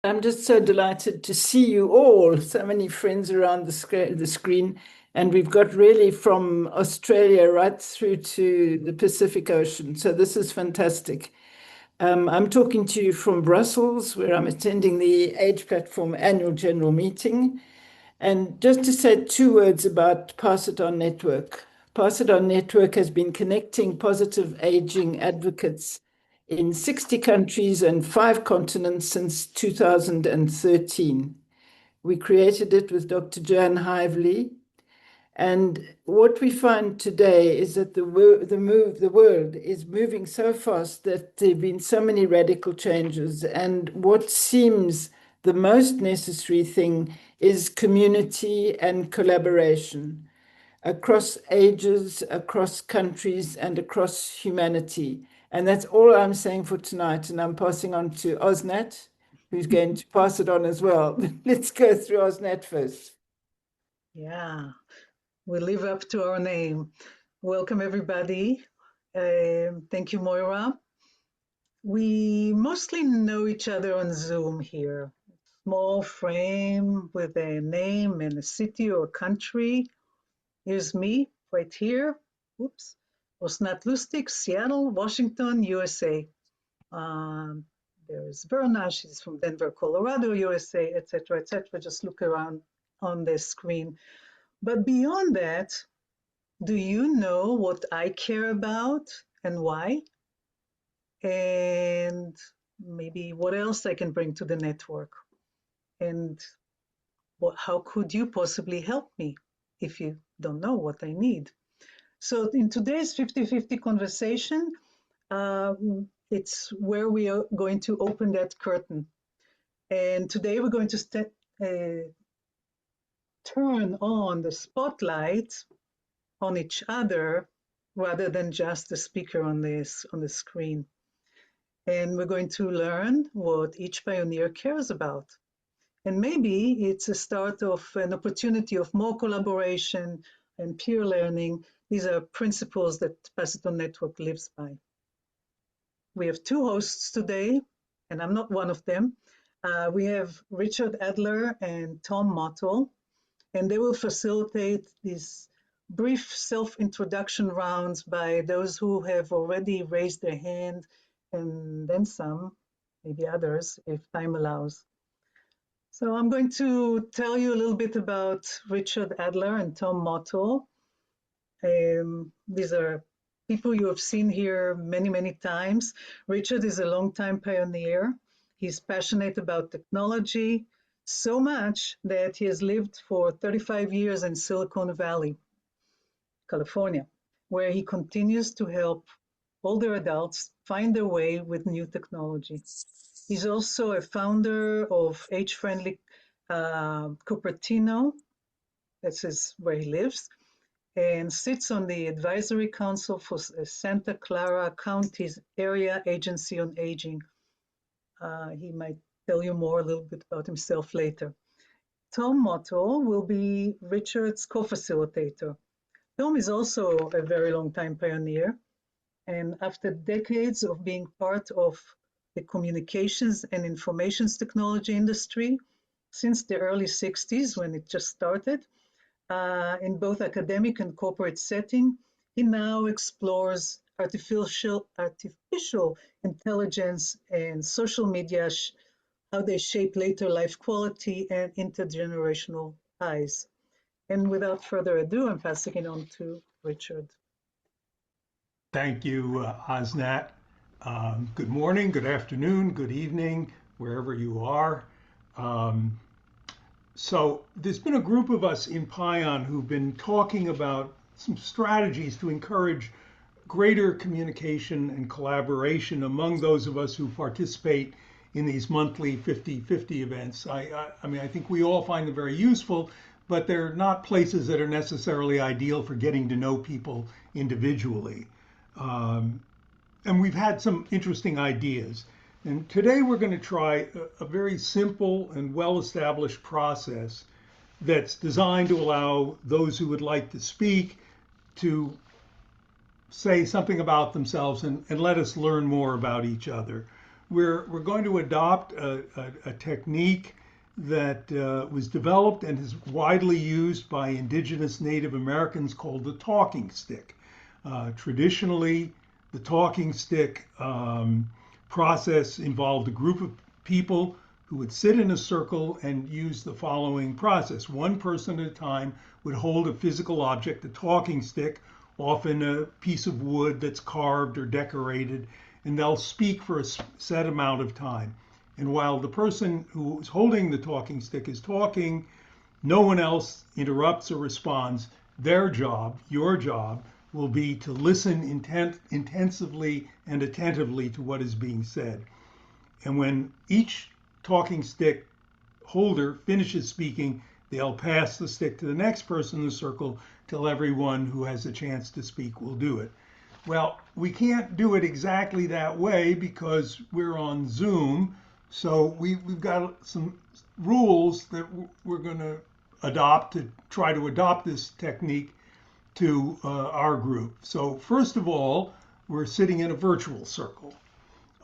I'm just so delighted to see you all, so many friends around the screen. And we've got really from Australia right through to the Pacific Ocean. So this is fantastic. I'm talking to you from Brussels, where I'm attending the Age Platform annual general meeting. And just to say two words about Pass It On Network. Pass It On Network has been connecting positive aging advocates in 60 countries and 5 continents since 2013. We created it with Dr. Joanne Hively. And what we find today is that the world is moving so fast that there have been so many radical changes. And what seems the most necessary thing is community and collaboration across ages, across countries, and across humanity. And that's all I'm saying for tonight. And I'm passing on to Osnat, who's going to pass it on as well. Let's go through Osnat first. Yeah, we live up to our name. Welcome, everybody. Thank you, Moira. We mostly know each other on Zoom here. Small frame with a name and a city or country. Here's me right here. Oops. Osnat Lustig, Seattle, Washington, USA. There's Verna, she's from Denver, Colorado, USA, etc., etc. Just look around on the screen. But beyond that, do you know what I care about and why? And maybe what else I can bring to the network? And how could you possibly help me if you don't know what I need? So in today's 50-50 conversation, it's where we are going to open that curtain. And today we're going to turn on the spotlight on each other rather than just the speaker on the screen. And we're going to learn what each pioneer cares about. And maybe it's a start of an opportunity of more collaboration and peer learning. These are principles that Pass It On Network lives by. We have two hosts today, and I'm not one of them. We have Richard Adler and Tom Mottl, and they will facilitate these brief self-introduction rounds by those who have already raised their hand, and then some, maybe others, if time allows. So I'm going to tell you a little bit about Richard Adler and Tom Mottl. These are people you have seen here many, many times. Richard is a longtime pioneer. He's passionate about technology, so much that he has lived for 35 years in Silicon Valley, California, where he continues to help older adults find their way with new technology. He's also a founder of Age-Friendly Cupertino, that's where he lives, and sits on the advisory council for Santa Clara County's Area Agency on Aging. He might tell you more a little bit about himself later. Tom Mottl will be Richard's co-facilitator. Tom is also a very long-time pioneer, and after decades of being part of the communications and informations technology industry since the early 60s when it just started, in both academic and corporate setting, he now explores artificial intelligence and social media, how they shape later life quality and intergenerational ties. And without further ado, I'm passing it on to Richard. Thank you, Osnat. Good morning, good afternoon, good evening, wherever you are. So there's been a group of us in PION who've been talking about some strategies to encourage greater communication and collaboration among those of us who participate in these monthly 50-50 events. I mean, I think we all find them very useful, but they're not places that are necessarily ideal for getting to know people individually. And we've had some interesting ideas. And today we're going to try a very simple and well-established process that's designed to allow those who would like to speak to say something about themselves and let us learn more about each other. we're going to adopt a technique that was developed and is widely used by indigenous Native Americans called the talking stick. Traditionally, the talking stick process involved a group of people who would sit in a circle and use the following process. One person at a time would hold a physical object, a talking stick, often a piece of wood that's carved or decorated, and they'll speak for a set amount of time. And while the person who's holding the talking stick is talking, no one else interrupts or responds. Their job, your job, will be to listen intensively and attentively to what is being said. And when each talking stick holder finishes speaking, they'll pass the stick to the next person in the circle till everyone who has a chance to speak will do it. Well, we can't do it exactly that way because we're on Zoom, so we've got some rules that we're going to adopt to try to adopt this technique to our group. So first of all, we're sitting in a virtual circle.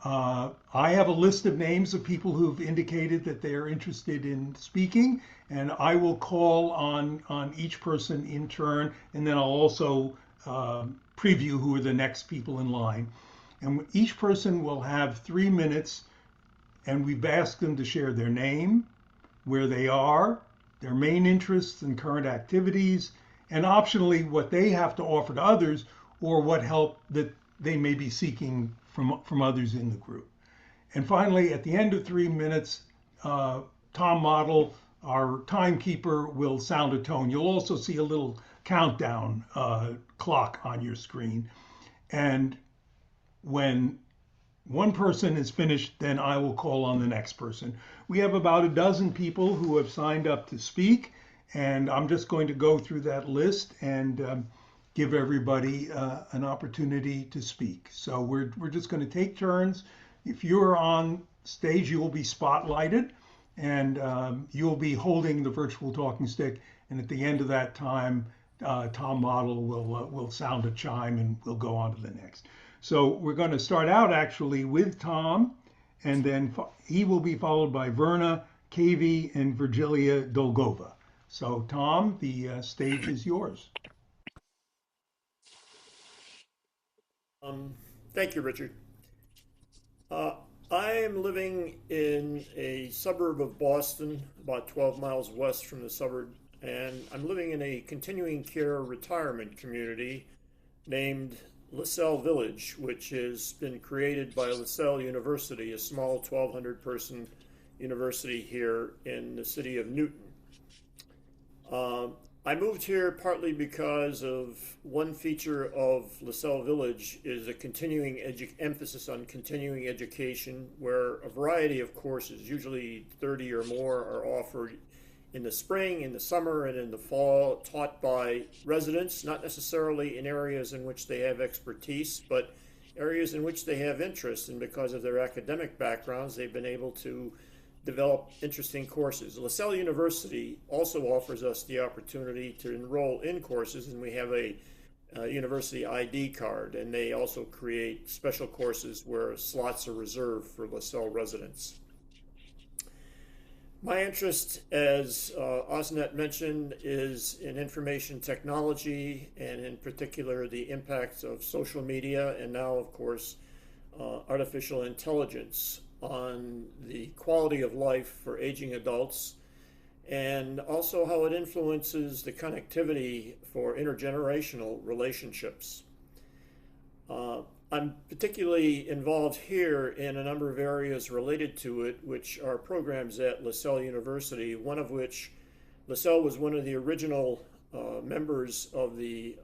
I have a list of names of people who've indicated that they are interested in speaking, and I will call on each person in turn, and then I'll also preview who are the next people in line. And each person will have 3 minutes, and we've asked them to share their name, where they are, their main interests and current activities, and optionally what they have to offer to others or what help that they may be seeking from others in the group. And finally, at the end of 3 minutes, Tom Mottl, our timekeeper, will sound a tone. You'll also see a little countdown clock on your screen. And when one person is finished, then I will call on the next person. We have about a dozen people who have signed up to speak, and I'm just going to go through that list and give everybody an opportunity to speak. So we're just going to take turns. If you're on stage, you will be spotlighted, and you'll be holding the virtual talking stick. And at the end of that time, Tom Mottl will sound a chime, and we'll go on to the next. So we're going to start out actually with Tom, and then he will be followed by Verna Cavey and Virgilia Dolgova. So Tom, the stage is yours. Thank you, Richard. I'm living in a suburb of Boston, about 12 miles west from the suburb, and I'm living in a continuing care retirement community named LaSalle Village, which has been created by LaSalle University, a small 1,200 person university here in the city of Newton. I moved here partly because of one feature of LaSalle Village is a continuing emphasis on continuing education, where a variety of courses, usually 30 or more, are offered in the spring, in the summer, and in the fall, taught by residents, not necessarily in areas in which they have expertise, but areas in which they have interest. And because of their academic backgrounds, they've been able to develop interesting courses. LaSalle University also offers us the opportunity to enroll in courses, and we have a university ID card, and they also create special courses where slots are reserved for LaSalle residents. My interest, as Osnet mentioned, is in information technology, and in particular the impacts of social media, and now, of course, artificial intelligence on the quality of life for aging adults, and also how it influences the connectivity for intergenerational relationships. I'm particularly involved here in a number of areas related to it, which are programs at LaSalle University, one of which LaSalle was one of the original members of the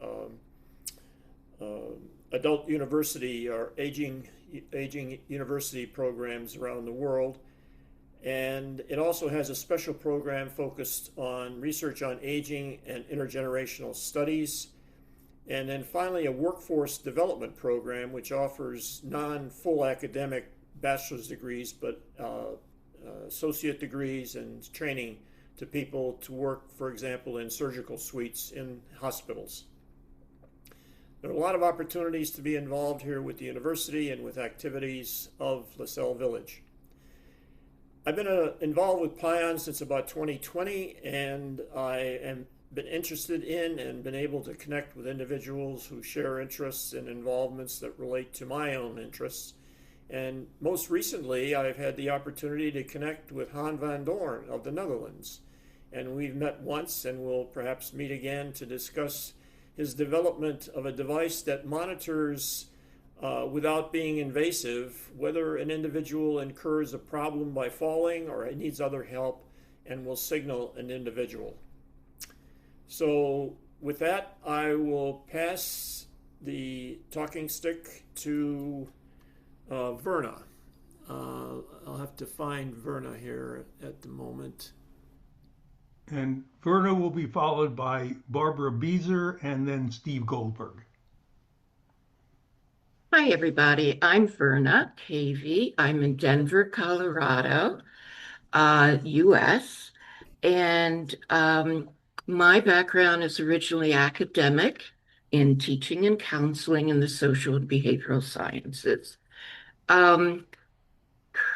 adult university or aging university programs around the world. And it also has a special program focused on research on aging and intergenerational studies. And then finally, a workforce development program, which offers non-full academic bachelor's degrees, but associate degrees and training to people to work, for example, in surgical suites in hospitals. There are a lot of opportunities to be involved here with the university and with activities of LaSalle Village. I've been involved with PION since about 2020, and I am been interested in and been able to connect with individuals who share interests and involvements that relate to my own interests. And most recently, I've had the opportunity to connect with Han van Doorn of the Netherlands. And we've met once and will perhaps meet again to discuss his development of a device that monitors without being invasive whether an individual incurs a problem by falling or needs other help, and will signal an individual. So with that, I will pass the talking stick to Verna. I'll have to find Verna here at the moment. And Verna will be followed by Barbara Beizer and then Steve Goldberg. Hi, everybody. I'm Verna Cavey. I'm in Denver, Colorado, U.S. And my background is originally academic in teaching and counseling in the social and behavioral sciences.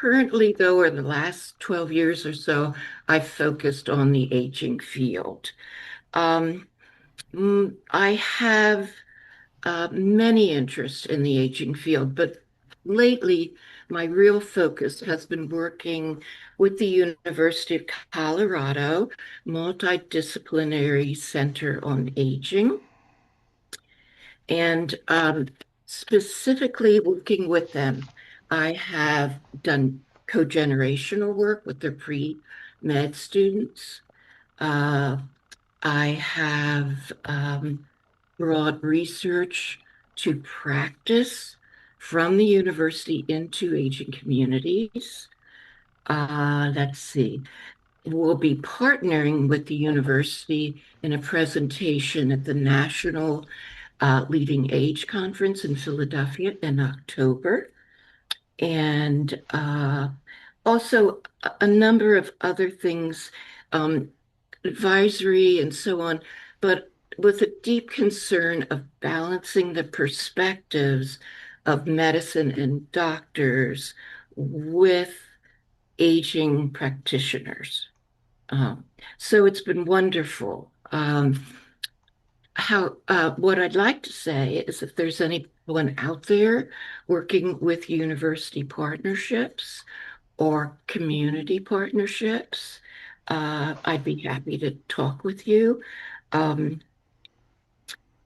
Currently, though, in the last 12 years or so, I've focused on the aging field. I have many interests in the aging field, but lately my real focus has been working with the University of Colorado Multidisciplinary Center on Aging, and specifically working with them. I have done co-generational work with their pre-med students. I have brought research to practice from the university into aging communities. Let's see. We'll be partnering with the university in a presentation at the National Leading Age Conference in Philadelphia in October. And also a number of other things, advisory and so on, but with a deep concern of balancing the perspectives of medicine and doctors with aging practitioners. So it's been wonderful. What I'd like to say is if there's anyone out there working with university partnerships or community partnerships, I'd be happy to talk with you.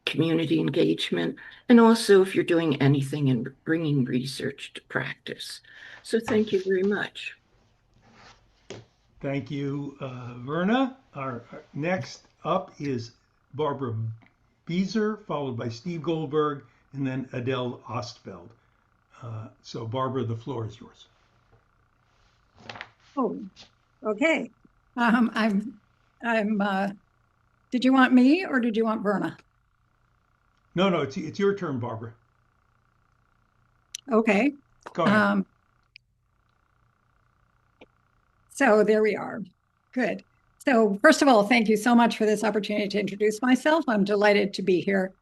Community engagement, and also if you're doing anything in bringing research to practice. So thank you very much. Thank you, Verna. Our next up is Barbara Beizer, followed by Steve Goldberg, and then Adele Ostfeld. So Barbara, the floor is yours. Oh, okay. Did you want me or did you want Verna? No, it's your turn, Barbara. Okay. Go ahead. So there we are. Good. So first of all, thank you so much for this opportunity to introduce myself. I'm delighted to be here.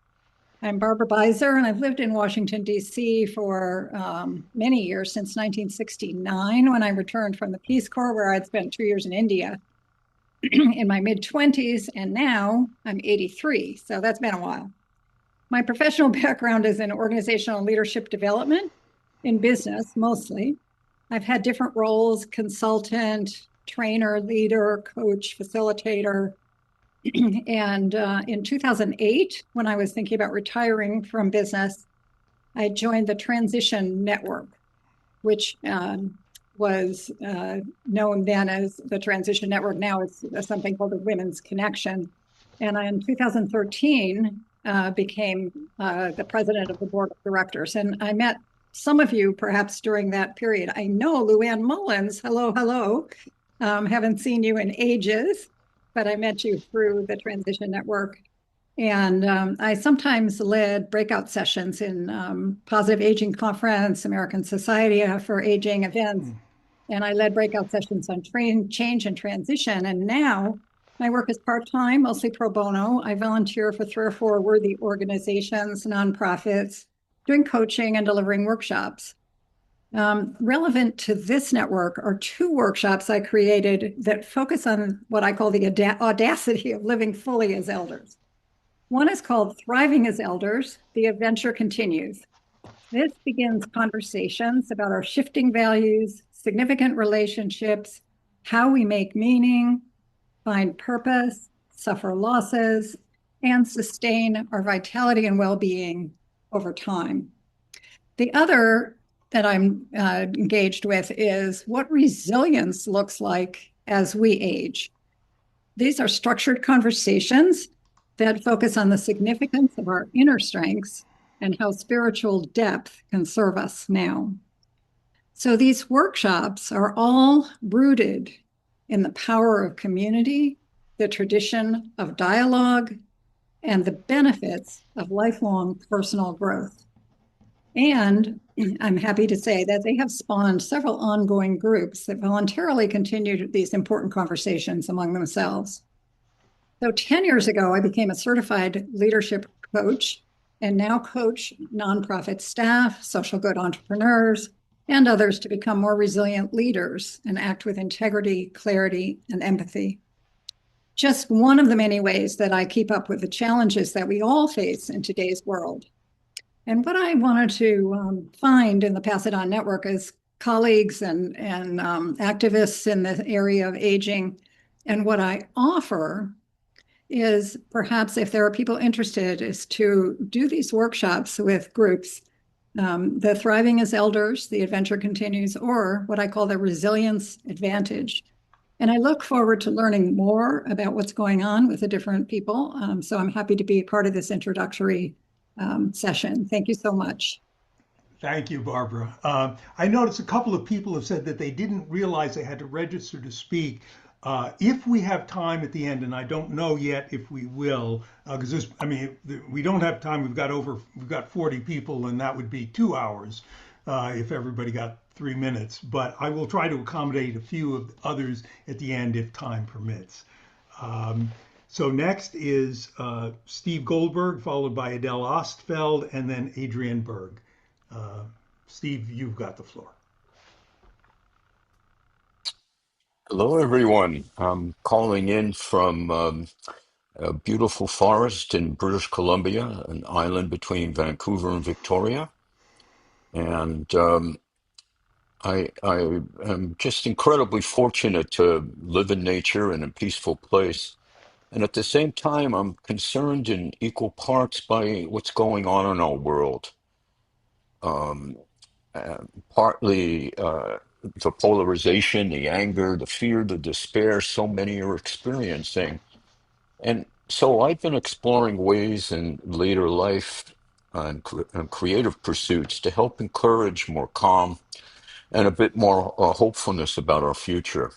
I'm Barbara Beizer, and I've lived in Washington, D.C. for many years, since 1969, when I returned from the Peace Corps, where I'd spent 2 years in India in my mid-20s, and now I'm 83, so that's been a while. My professional background is in organizational leadership development in business, mostly. I've had different roles: consultant, trainer, leader, coach, facilitator. And in 2008, when I was thinking about retiring from business, I joined the Transition Network, which was known then as the Transition Network. Now it's something called the Women's Connection. And in 2013, became the president of the board of directors. And I met some of you perhaps during that period. I know Luann Mullins, hello. Haven't seen you in ages, but I met you through the Transition Network. And I sometimes led breakout sessions in Positive Aging Conference, American Society for Aging events. And I led breakout sessions on change and transition. And now My work is part-time, mostly pro bono. I volunteer for 3 or 4 worthy organizations, nonprofits, doing coaching and delivering workshops. Relevant to this network are 2 workshops I created that focus on what I call the audacity of living fully as elders. One is called Thriving as Elders, The Adventure Continues. This begins conversations about our shifting values, significant relationships, how we make meaning, find purpose, suffer losses, and sustain our vitality and well-being over time. The other that I'm engaged with is what resilience looks like as we age. These are structured conversations that focus on the significance of our inner strengths and how spiritual depth can serve us now. So these workshops are all rooted in the power of community, the tradition of dialogue, and the benefits of lifelong personal growth. And I'm happy to say that they have spawned several ongoing groups that voluntarily continue these important conversations among themselves. So 10 years ago, I became a certified leadership coach and now coach nonprofit staff, social good entrepreneurs, and others to become more resilient leaders and act with integrity, clarity, and empathy. Just one of the many ways that I keep up with the challenges that we all face in today's world. And what I wanted to find in the Pass It On Network is colleagues and activists in the area of aging. And what I offer is perhaps if there are people interested is to do these workshops with groups, the Thriving as Elders, The Adventure Continues, or what I call the Resilience Advantage. And I look forward to learning more about what's going on with the different people. So I'm happy to be part of this introductory session. Thank you so much. Thank you, Barbara. I noticed a couple of people have said that they didn't realize they had to register to speak. If we have time at the end, and I don't know yet if we will, because we don't have time. We've got 40 people, and that would be 2 hours if everybody got 3 minutes. But I will try to accommodate a few of the others at the end if time permits. So next is Steve Goldberg, followed by Adele Ostfeld, and then Adriane Berg. Steve, you've got the floor. Hello, everyone. I'm calling in from a beautiful forest in British Columbia, an island between Vancouver and Victoria. And I am just incredibly fortunate to live in nature in a peaceful place. And at the same time, I'm concerned in equal parts by what's going on in our world. Um, Partly the polarization, the anger, the fear, the despair so many are experiencing. And so I've been exploring ways in later life and creative pursuits to help encourage more calm and a bit more hopefulness about our future.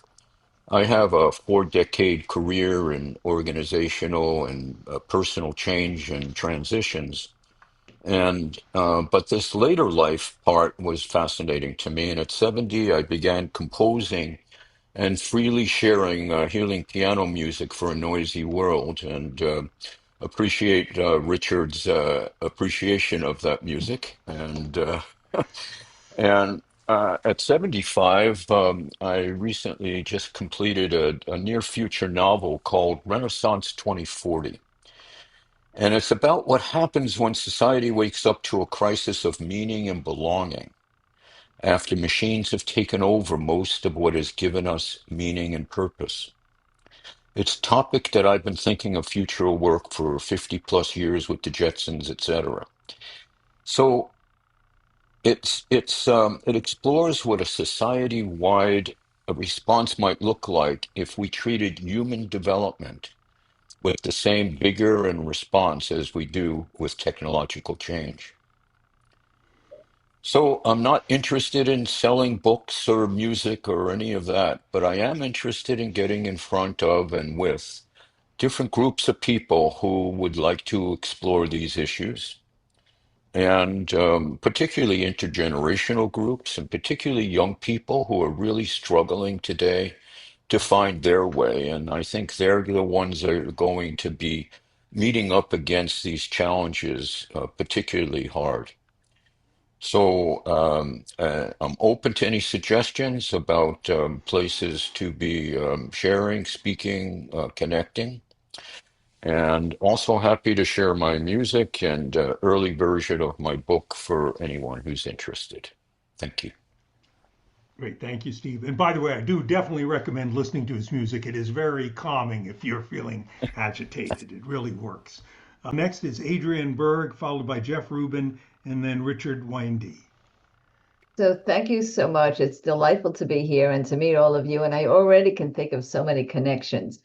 I have a 4-decade career in organizational and personal change and transitions. And but this later life part was fascinating to me. And at 70, I began composing and freely sharing healing piano music for a noisy world. And appreciate Richard's appreciation of that music. And at 75, I recently just completed a near future novel called Renaissance 2040. And it's about what happens when society wakes up to a crisis of meaning and belonging after machines have taken over most of what has given us meaning and purpose. It's a topic that I've been thinking of future work for 50 plus years with the Jetsons, etc. So it explores what a society-wide response might look like if we treated human development with the same vigor and response as we do with technological change. So I'm not interested in selling books or music or any of that, but I am interested in getting in front of and with different groups of people who would like to explore these issues, and particularly intergenerational groups, and particularly young people who are really struggling today to find their way. And I think they're the ones that are going to be meeting up against these challenges particularly hard. So I'm open to any suggestions about places to be sharing, speaking, connecting, and also happy to share my music and early version of my book for anyone who's interested. Thank you. Great, thank you, Steve. And by the way, I do definitely recommend listening to his music. It is very calming if you're feeling agitated. It really works. Next is Adriane Berg, followed by Jeff Rubin, and then Richard Waindi. So thank you so much. It's delightful to be here and to meet all of you. And I already can think of so many connections.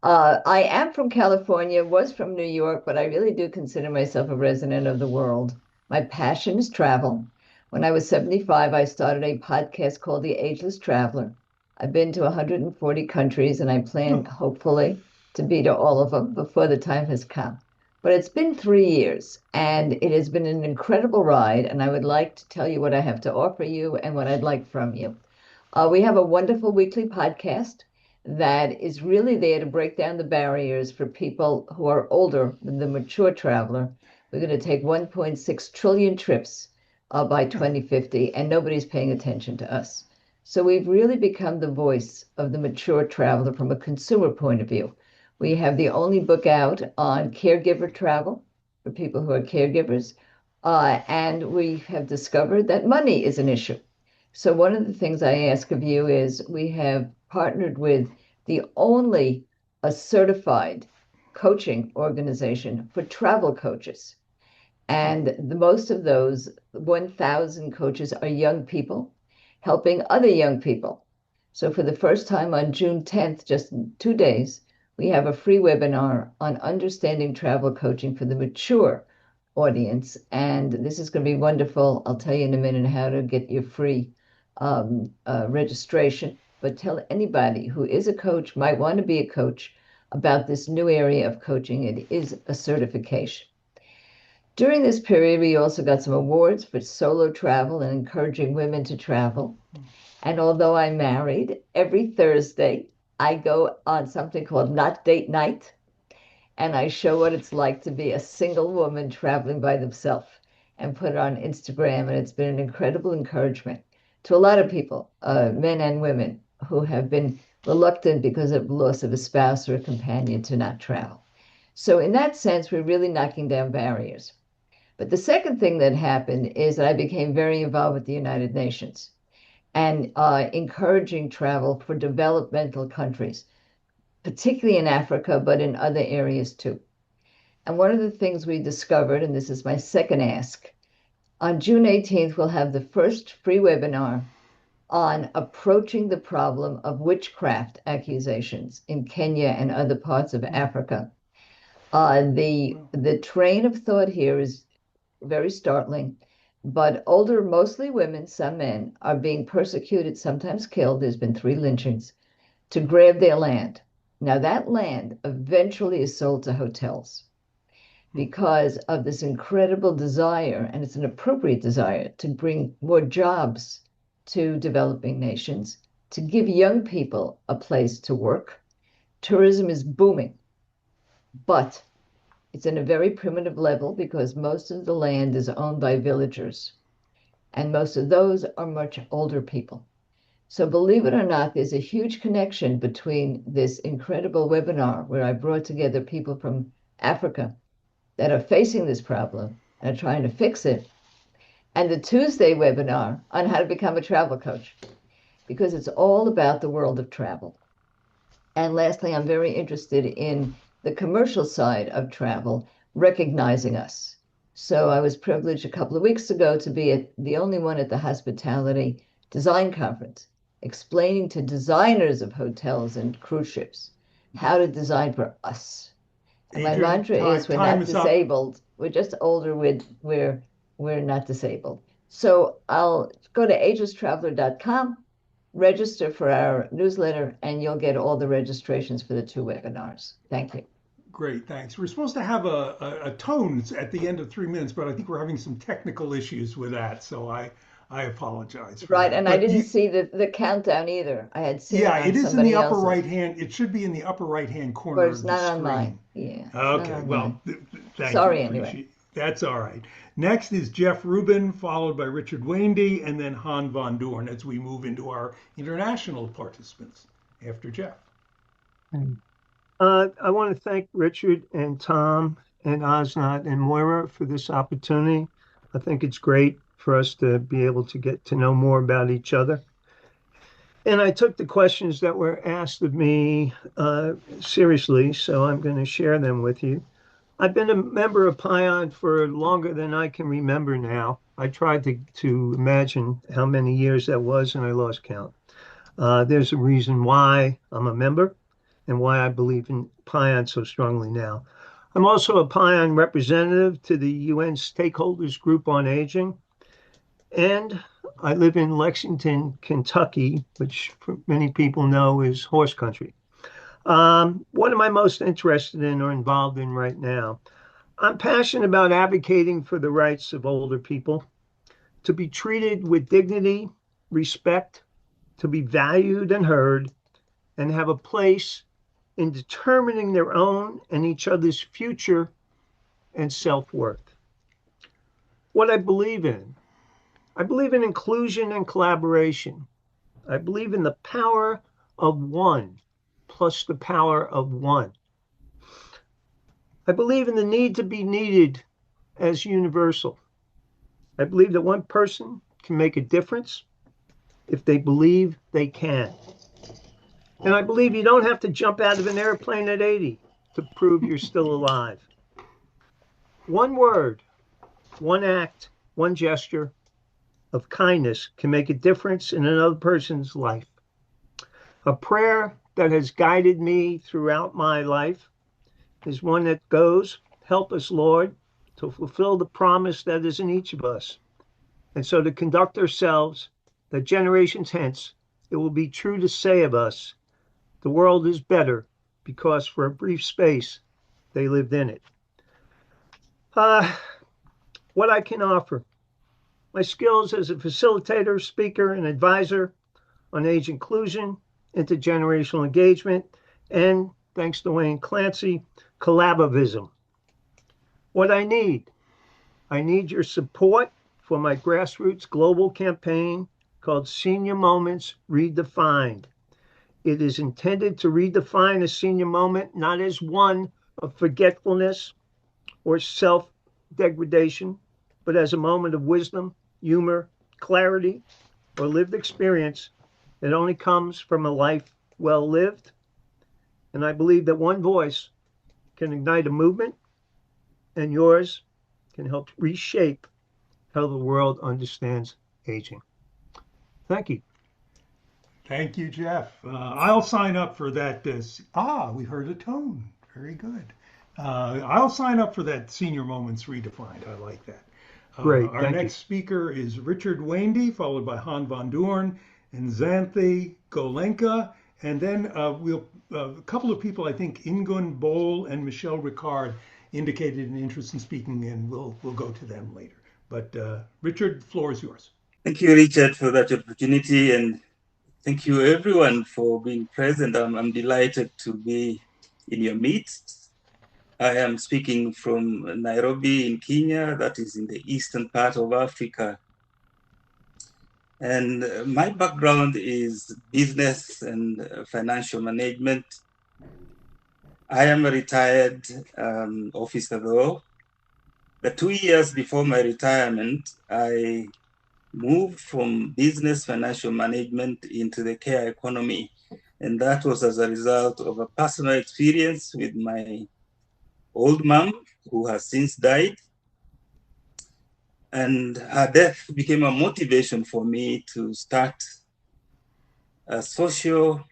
I am from California, was from New York, but I really do consider myself a resident of the world. My passion is travel. When I was 75, I started a podcast called The Ageless Traveler. I've been to 140 countries, and I plan, hopefully, to be to all of them before the time has come. But it's been 3 years, and it has been an incredible ride, and I would like to tell you what I have to offer you and what I'd like from you. We have a wonderful weekly podcast that is really there to break down the barriers for people who are older than the mature traveler. We're going to take 1.6 trillion trips by 2050, and nobody's paying attention to us. So we've really become the voice of the mature traveler from a consumer point of view. We have the only book out on caregiver travel for people who are caregivers, and we have discovered that money is an issue. So one of the things I ask of you is we have partnered with the only certified coaching organization for travel coaches. And the most of those 1,000 coaches are young people helping other young people. So for the first time on June 10th, just in 2 days, we have a free webinar on understanding travel coaching for the mature audience. And this is going to be wonderful. I'll tell you in a minute how to get your free registration. But tell anybody who is a coach, might want to be a coach, about this new area of coaching. It is a certification. During this period, we also got some awards for solo travel and encouraging women to travel. And although I'm married, every Thursday, I go on something called Not Date Night, and I show what it's like to be a single woman traveling by themselves and put it on Instagram. And it's been an incredible encouragement to a lot of people, men and women, who have been reluctant because of the loss of a spouse or a companion to not travel. So in that sense, we're really knocking down barriers. But the second thing that happened is that I became very involved with the United Nations and encouraging travel for developmental countries, particularly in Africa, but in other areas too. And one of the things we discovered, and this is my second ask, on June 18th, we'll have the first free webinar on approaching the problem of witchcraft accusations in Kenya and other parts of Africa. The train of thought here is very startling, but older, mostly women, some men, are being persecuted, sometimes killed. There's been 3 lynchings to grab their land. Now that land eventually is sold to hotels because of this incredible desire, and it's an appropriate desire, to bring more jobs to developing nations, to give young people a place to work. Tourism is booming, but it's in a very primitive level because most of the land is owned by villagers, and most of those are much older people. So believe it or not, there's a huge connection between this incredible webinar where I brought together people from Africa that are facing this problem and are trying to fix it, and the Tuesday webinar on how to become a travel coach, because it's all about the world of travel. And lastly, I'm very interested in the commercial side of travel, recognizing us. So I was privileged a couple of weeks ago to be the only one at the Hospitality Design Conference, explaining to designers of hotels and cruise ships how to design for us. And my mantra is, we're not disabled. We're just older. We're not disabled. So I'll go to agelesstraveler.com, register for our newsletter, and you'll get all the registrations for the 2 webinars. Thank you. Great, thanks. We're supposed to have a tone at the end of 3 minutes, but I think we're having some technical issues with that. So I apologize for Right, that. and I But didn't see the countdown either. I had seen it yeah, on it is in the somebody upper else's, right hand. It should be in the upper right hand but corner it's of the not on mine. screen. Yeah, it's not Okay, on well, mine. thank you. Sorry, anyway. That's all right. Next is Jeff Rubin, followed by Richard Waindi, and then Han von Doorn as we move into our international participants after Jeff. I want to thank Richard and Tom and Asnat and Moira for this opportunity. I think it's great for us to be able to get to know more about each other. And I took the questions that were asked of me seriously, so I'm going to share them with you. I've been a member of PION for longer than I can remember now. I tried to imagine how many years that was, and I lost count. There's a reason why I'm a member and why I believe in PION so strongly now. I'm also a PION representative to the UN Stakeholders Group on Aging, and I live in Lexington, Kentucky, which many people know is horse country. What am I most interested in or involved in right now? I'm passionate about advocating for the rights of older people to be treated with dignity, respect, to be valued and heard, and have a place in determining their own and each other's future and self-worth. What I believe in inclusion and collaboration. I believe in the power of one plus the power of one. I believe in the need to be needed as universal. I believe that one person can make a difference if they believe they can. And I believe you don't have to jump out of an airplane at 80 to prove you're still alive. One word, one act, one gesture of kindness can make a difference in another person's life. A prayer that has guided me throughout my life is one that goes, help us, Lord, to fulfill the promise that is in each of us. And so to conduct ourselves, that generations hence, it will be true to say of us, the world is better because for a brief space, they lived in it. What I can offer, my skills as a facilitator, speaker, and advisor on age inclusion, intergenerational engagement, and thanks to Wayne Clancey, collaboravism. What I need your support for my grassroots global campaign called Senior Moments Redefined. It is intended to redefine a senior moment not as one of forgetfulness or self-degradation, but as a moment of wisdom, humor, clarity, or lived experience that only comes from a life well lived. And I believe that one voice can ignite a movement, and yours can help reshape how the world understands aging. Thank you. Thank you, Jeff. I'll sign up for that. We heard a tone. Very good. I'll sign up for that Senior Moments Redefined. I like that. Great. Our next speaker is Richard Waindi, followed by Han von Doorn and Xanthe Golenko. And then a couple of people, I think Ingun Bol and Michele Ricard, indicated an interest in speaking, and we'll go to them later. But Richard, the floor is yours. Thank you, Richard, for that opportunity, and thank you, everyone, for being present. I'm delighted to be in your midst. I am speaking from Nairobi in Kenya, that is in the eastern part of Africa. And my background is business and financial management. I am a retired officer, though. The 2 years before my retirement, I moved from business financial management into the care economy. And that was as a result of a personal experience with my old mom, who has since died. And her death became a motivation for me to start a social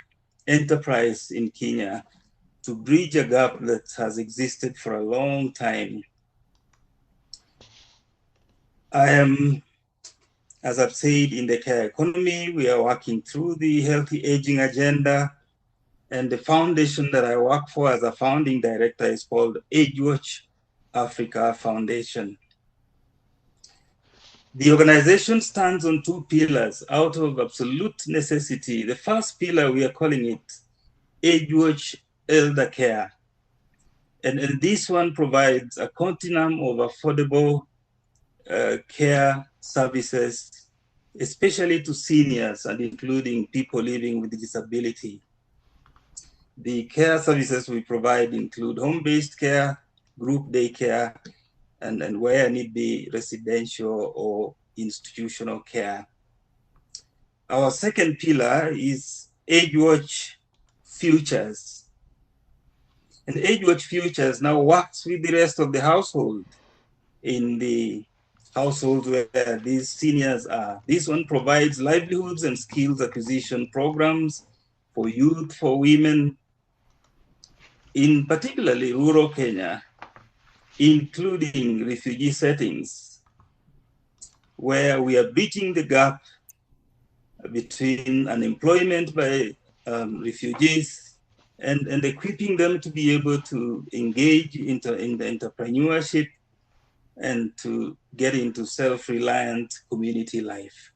enterprise in Kenya to bridge a gap that has existed for a long time. I am, as I've said, in the care economy. We are working through the healthy aging agenda. And the foundation that I work for as a founding director is called AgeWatch Africa Foundation. The organization stands on two pillars out of absolute necessity. The first pillar, we are calling it Age Watch Elder Care. And this one provides a continuum of affordable care services, especially to seniors and including people living with disability. The care services we provide include home-based care, group day care, and where need be residential or institutional care. Our second pillar is Age Watch Futures. And Age Watch Futures now works with the rest of the household in the households where these seniors are. This one provides livelihoods and skills acquisition programs for youth, for women, in particularly rural Kenya, including refugee settings, where we are bridging the gap between unemployment by refugees and equipping them to be able to engage in the entrepreneurship and to get into self-reliant community life.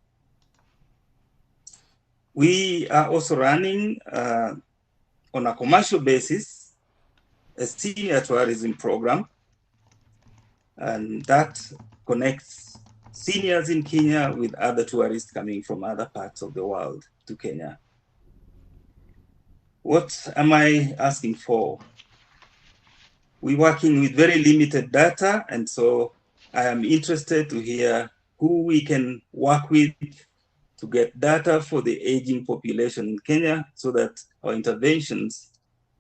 We are also running on a commercial basis a senior tourism program, and that connects seniors in Kenya with other tourists coming from other parts of the world to Kenya. What am I asking for? We're working with very limited data, and so I am interested to hear who we can work with to get data for the aging population in Kenya so that our interventions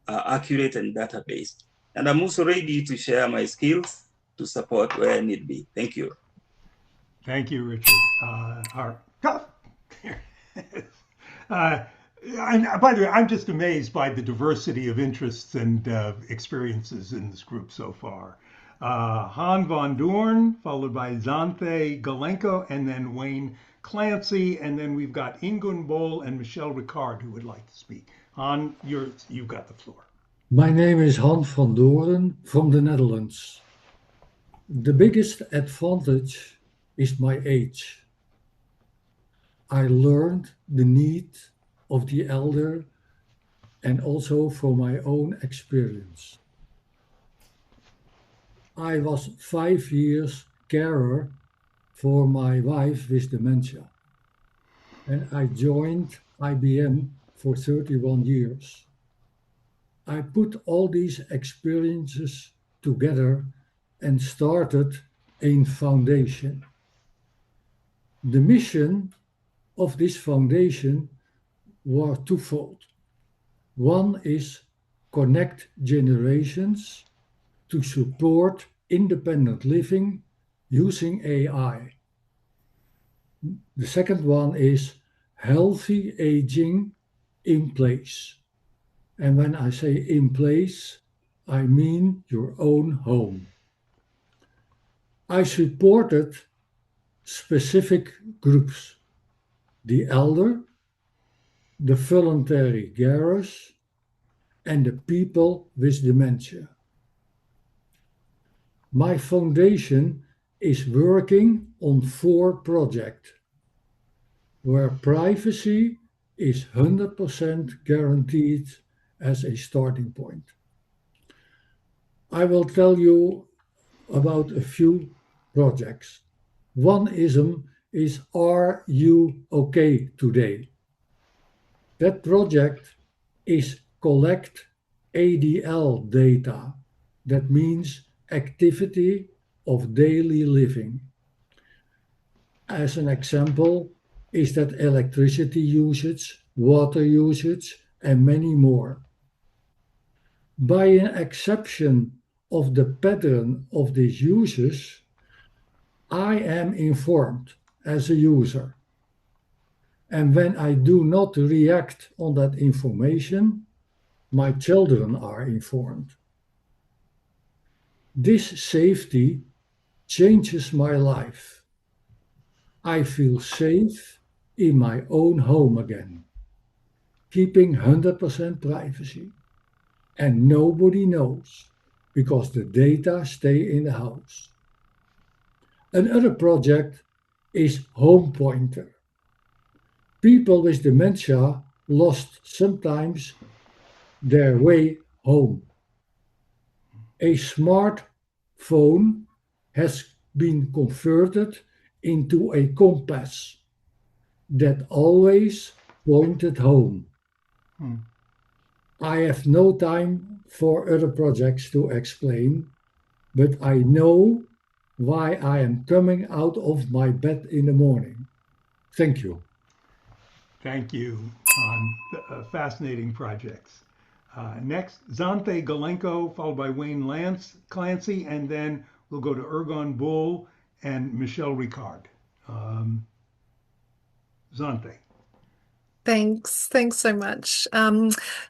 are accurate and data-based. And I'm also ready to share my skills to support where I need be. Thank you. Thank you, Richard. And by the way, I'm just amazed by the diversity of interests and experiences in this group so far. Han van Doorn, followed by Xanthe Golenko, and then Wayne Clancey, and then we've got Ingun Bol and Michele Ricard who would like to speak. Han, you've got the floor. My name is Han van Doorn from the Netherlands. The biggest advantage is my age. I learned the need of the elder and also from my own experience. I was 5 years carer for my wife with dementia, and I joined IBM for 31 years. I put all these experiences together and started a foundation. The mission of this foundation was twofold. One is connect generations to support independent living using AI. The second one is healthy aging in place. And when I say in place, I mean your own home. I supported specific groups: the elder, the voluntary carers, and the people with dementia. My foundation is working on 4 projects where privacy is 100% guaranteed as a starting point. I will tell you about a few projects. One is Are You OK Today? That project is collect ADL data. That means activity of daily living. As an example, is that electricity usage, water usage, and many more. By an exception of the pattern of these uses, I am informed as a user. And when I do not react on that information, my children are informed. This safety changes my life. I feel safe in my own home again, keeping 100% privacy. And nobody knows because the data stay in the house. Another project is home pointer. People with dementia lost sometimes their way home. A smartphone has been converted into a compass that always pointed home. I have no time for other projects to explain, but I know why I am coming out of my bed in the morning. Thank you. Thank you on fascinating projects. Next, Xanthe Golenko, followed by Clancey, and then we'll go to Ingun Bol and Michele Ricard. Xanthe. Thanks so much.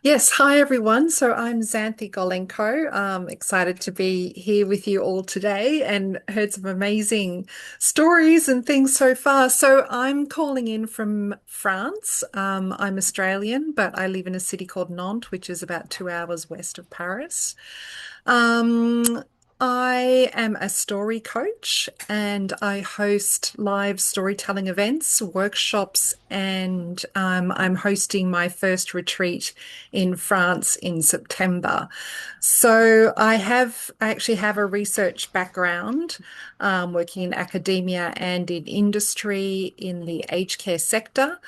Yes, hi everyone. So I'm Xanthe Golenko. Excited to be here with you all today and heard some amazing stories and things so far. So I'm calling in from France. I'm Australian, but I live in a city called Nantes, which is about 2 hours west of Paris. I am a story coach and I host live storytelling events, workshops, and I'm hosting my first retreat in France in September. So I actually have a research background, working in academia and in industry in the aged care sector.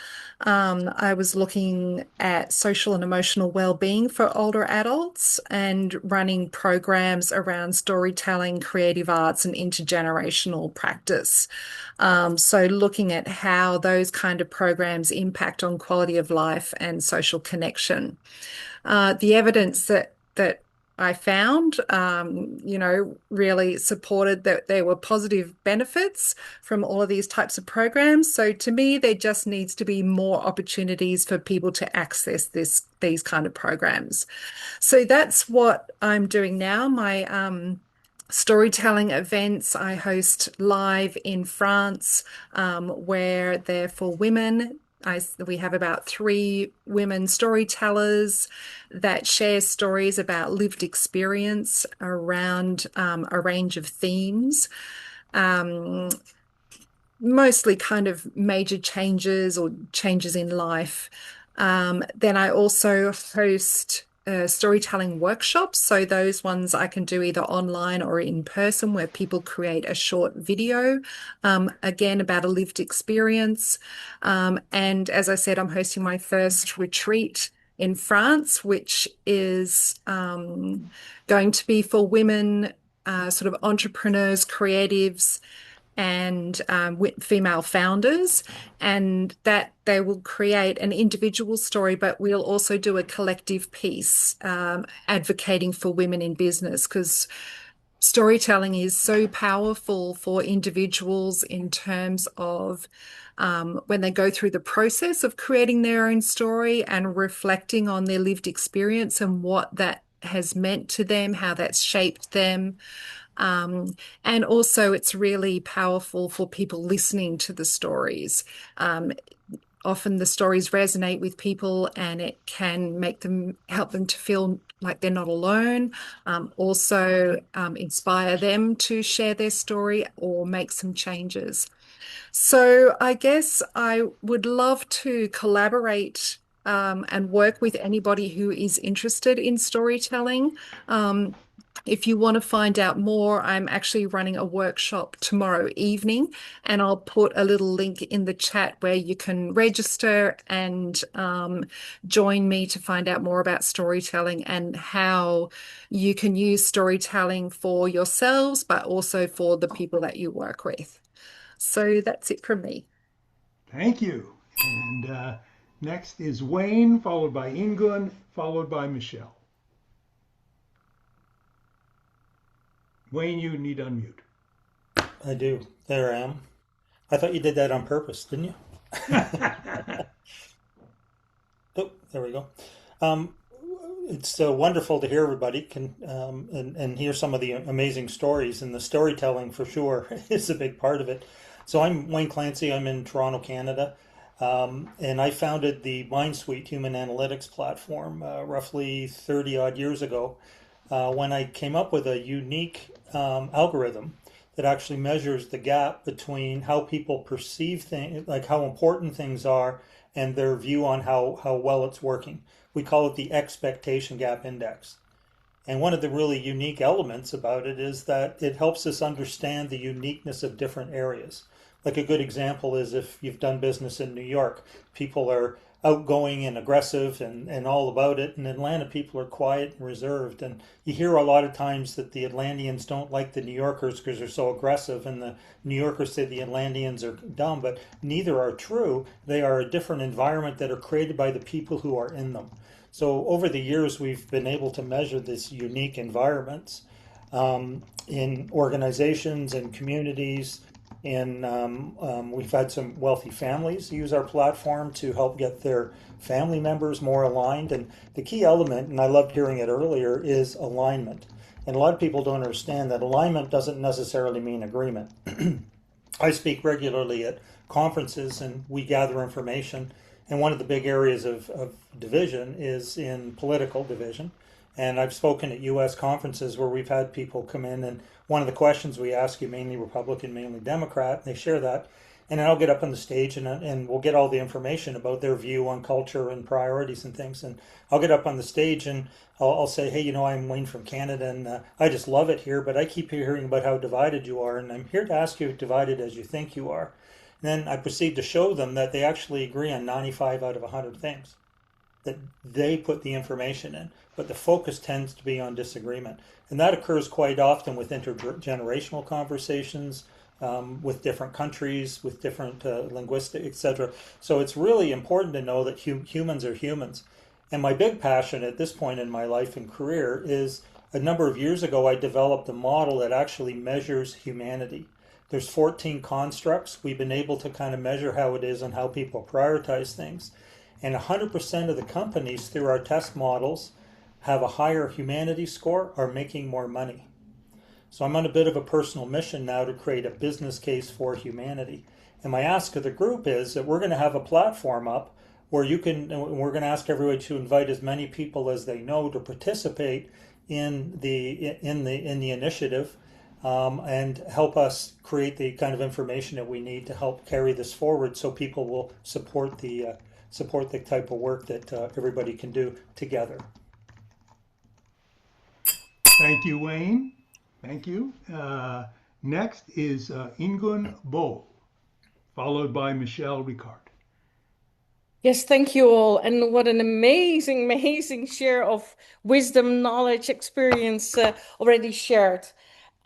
I was looking at social and emotional well-being for older adults and running programs around storytelling, creative arts, and intergenerational practice. So looking at how those kind of programs impact on quality of life and social connection. The evidence that I found, really supported that there were positive benefits from all of these types of programs. So to me, there just needs to be more opportunities for people to access these kind of programs. So that's what I'm doing now. My storytelling events I host live in France, where they're for women. We have about 3 women storytellers that share stories about lived experience around a range of themes, mostly kind of major changes or changes in life. Then I also host storytelling workshops. So those ones I can do either online or in person, where people create a short video, again, about a lived experience. And as I said, I'm hosting my first retreat in France, which is going to be for women, sort of entrepreneurs, creatives, and female founders, and that they will create an individual story, but we'll also do a collective piece advocating for women in business, because storytelling is so powerful for individuals in terms of when they go through the process of creating their own story and reflecting on their lived experience and what that has meant to them, how that's shaped them. And also it's really powerful for people listening to the stories. Often the stories resonate with people and it can help them to feel like they're not alone. Also inspire them to share their story or make some changes. So I guess I would love to collaborate and work with anybody who is interested in storytelling. If you want to find out more, I'm actually running a workshop tomorrow evening, and I'll put a little link in the chat where you can register and join me to find out more about storytelling and how you can use storytelling for yourselves, but also for the people that you work with. So that's it from me. Thank you. And next is Wayne, followed by Ingun, followed by Michele. Wayne, you need to unmute. I do. There I am. I thought you did that on purpose, didn't you? Oh, there we go. It's wonderful to hear everybody and hear some of the amazing stories, and the storytelling for sure is a big part of it. So I'm Wayne Clancey. I'm in Toronto, Canada, and I founded the MindSuite Human Analytics platform roughly 30 odd years ago when I came up with a unique algorithm that actually measures the gap between how people perceive things, like how important things are, and their view on how well it's working. We call it the expectation gap index. And one of the really unique elements about it is that it helps us understand the uniqueness of different areas. Like a good example is if you've done business in New York, people are outgoing and aggressive and all about it. In Atlanta, people are quiet and reserved. And you hear a lot of times that the Atlanteans don't like the New Yorkers because they're so aggressive, and the New Yorkers say the Atlanteans are dumb, but neither are true. They are a different environment that are created by the people who are in them. So over the years, we've been able to measure this unique environments in organizations and communities. We've had some wealthy families use our platform to help get their family members more aligned. And the key element, and I loved hearing it earlier, is alignment. And a lot of people don't understand that alignment doesn't necessarily mean agreement. I speak regularly at conferences and we gather information. And one of the big areas of division is in political division. And I've spoken at U.S. conferences where we've had people come in, and one of the questions we ask you, mainly Republican, mainly Democrat, and they share that. And then I'll get up on the stage and we'll get all the information about their view on culture and priorities and things. And I'll get up on the stage and I'll say, hey, I'm Wayne from Canada, and I just love it here, but I keep hearing about how divided you are, and I'm here to ask you if divided as you think you are. Then I proceed to show them that they actually agree on 95 out of 100 things that they put the information in, but the focus tends to be on disagreement. And that occurs quite often with intergenerational conversations, with different countries, with different linguistic, etc. So it's really important to know that humans are humans. And my big passion at this point in my life and career is a number of years ago, I developed a model that actually measures humanity. There's 14 constructs. We've been able to kind of measure how it is and how people prioritize things. And 100% of the companies through our test models have a higher humanity score, are making more money. So I'm on a bit of a personal mission now to create a business case for humanity. And my ask of the group is that we're going to have a platform up where we're going to ask everybody to invite as many people as they know to participate in the initiative. And help us create the kind of information that we need to help carry this forward, so people will support the type of work that everybody can do together. Thank you, Wayne. Thank you. Next is Ingun Bol, followed by Michele Ricard. Yes, thank you all. And what an amazing, amazing share of wisdom, knowledge, experience already shared.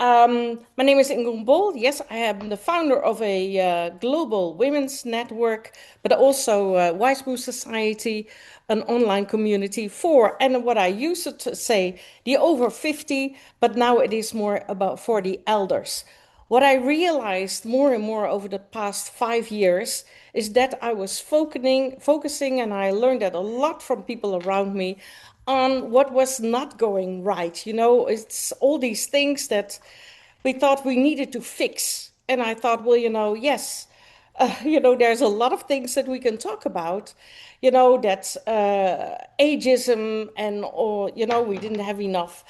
My name is Ingun Bol. Yes, I am the founder of a global women's network, but also Wiseboo Society, an online community for, and what I used to say, the over 50, but now it is more about for the elders. What I realized more and more over the past 5 years is that I was focusing, and I learned that a lot from people around me, on what was not going right. It's all these things that we thought we needed to fix. And I thought, well, yes, there's a lot of things that we can talk about, that ageism or we didn't have enough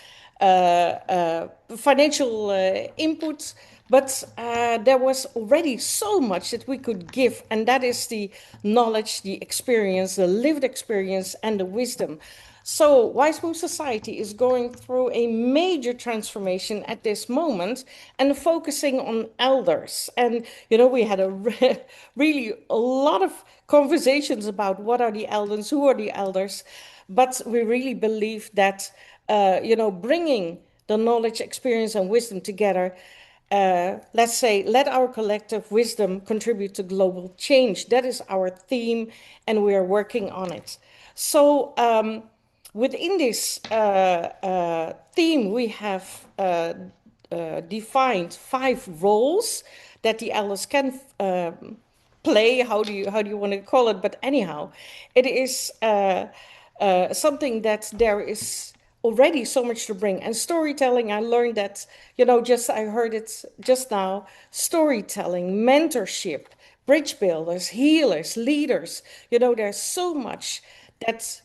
financial input. But there was already so much that we could give, and that is the knowledge, the experience, the lived experience, and the wisdom. So Wiseboo Society is going through a major transformation at this moment and focusing on elders. And, we had really a lot of conversations about what are the elders, who are the elders. But we really believe that, bringing the knowledge, experience, and wisdom together, let's say, let our collective wisdom contribute to global change. That is our theme, and we are working on it. So within this theme, we have defined 5 roles that the elders can play. How do you want to call it? But anyhow, it is something that there is already so much to bring. And storytelling, I learned that, I heard it just now, storytelling, mentorship, bridge builders, healers, leaders, there's so much that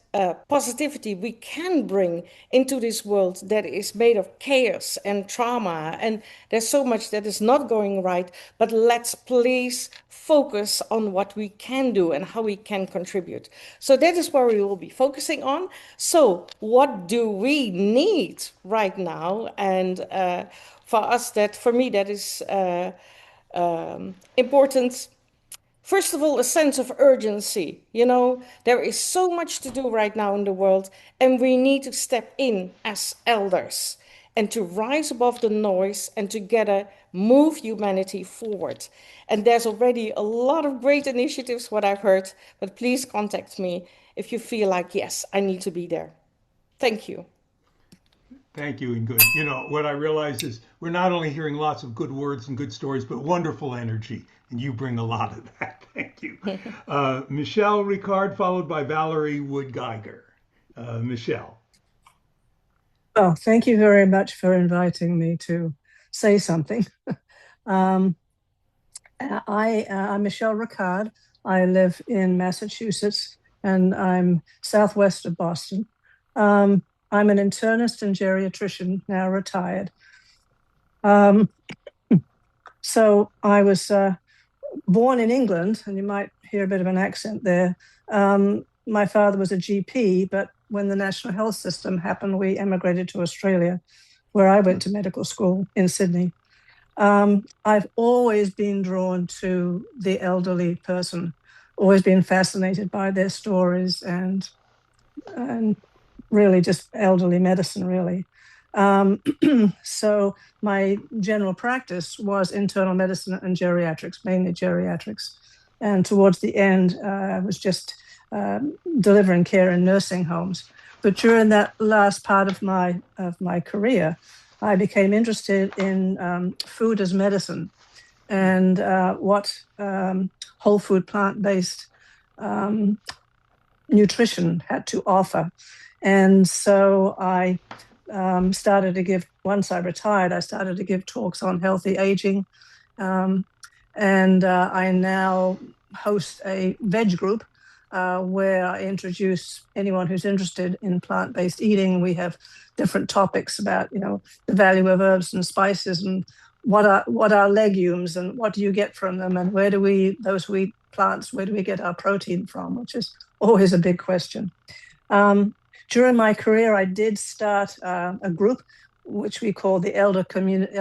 positivity we can bring into this world that is made of chaos and trauma, and there's so much that is not going right, but let's please focus on what we can do and how we can contribute. So that is where we will be focusing on. So what do we need right now? And for me that is important. First of all, a sense of urgency. You know, there is so much to do right now in the world, and we need to step in as elders and to rise above the noise and together move humanity forward. And there's already a lot of great initiatives, what I've heard, but please contact me if you feel like, yes, I need to be there. Thank you. Thank you, Ingun. You know, what I realize is we're not only hearing lots of good words and good stories, but wonderful energy, and you bring a lot of that. Thank you. Michele Ricard, followed by Valerie Wood-Gaiger. Michele. Oh, thank you very much for inviting me to say something. I'm Michele Ricard. I live in Massachusetts, and I'm southwest of Boston. I'm an internist and geriatrician, now retired. So I was born in England, and you might hear a bit of an accent there. My father was a GP, but when the National Health System happened, we emigrated to Australia, where I went to medical school in Sydney. I've always been drawn to the elderly person, always been fascinated by their stories and really just elderly medicine, really. So my general practice was internal medicine and geriatrics, mainly geriatrics. And towards the end, I was just delivering care in nursing homes. But during that last part of my career, I became interested in food as medicine and what whole food plant-based nutrition had to offer. And so I started to give, once I retired, I started to give talks on healthy aging. And I now host a veg group where I introduce anyone who's interested in plant-based eating. We have different topics about, you know, the value of herbs and spices and what are legumes and what do you get from them, and where do we, those who eat plants, where do we get our protein from, which is always a big question. During my career, I did start a group which we call the Elder Community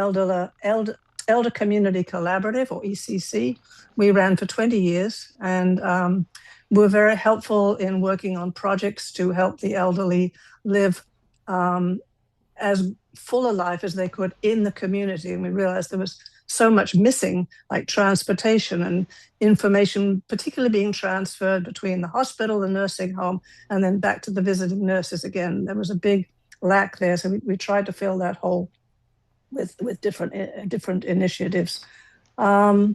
Collaborative, or ECC. We ran for 20 years, and were very helpful in working on projects to help the elderly live as full a life as they could in the community. And we realized there was so much missing, like transportation and information, particularly being transferred between the hospital, the nursing home, and then back to the visiting nurses again. There was a big lack there. So we tried to fill that hole with different initiatives. So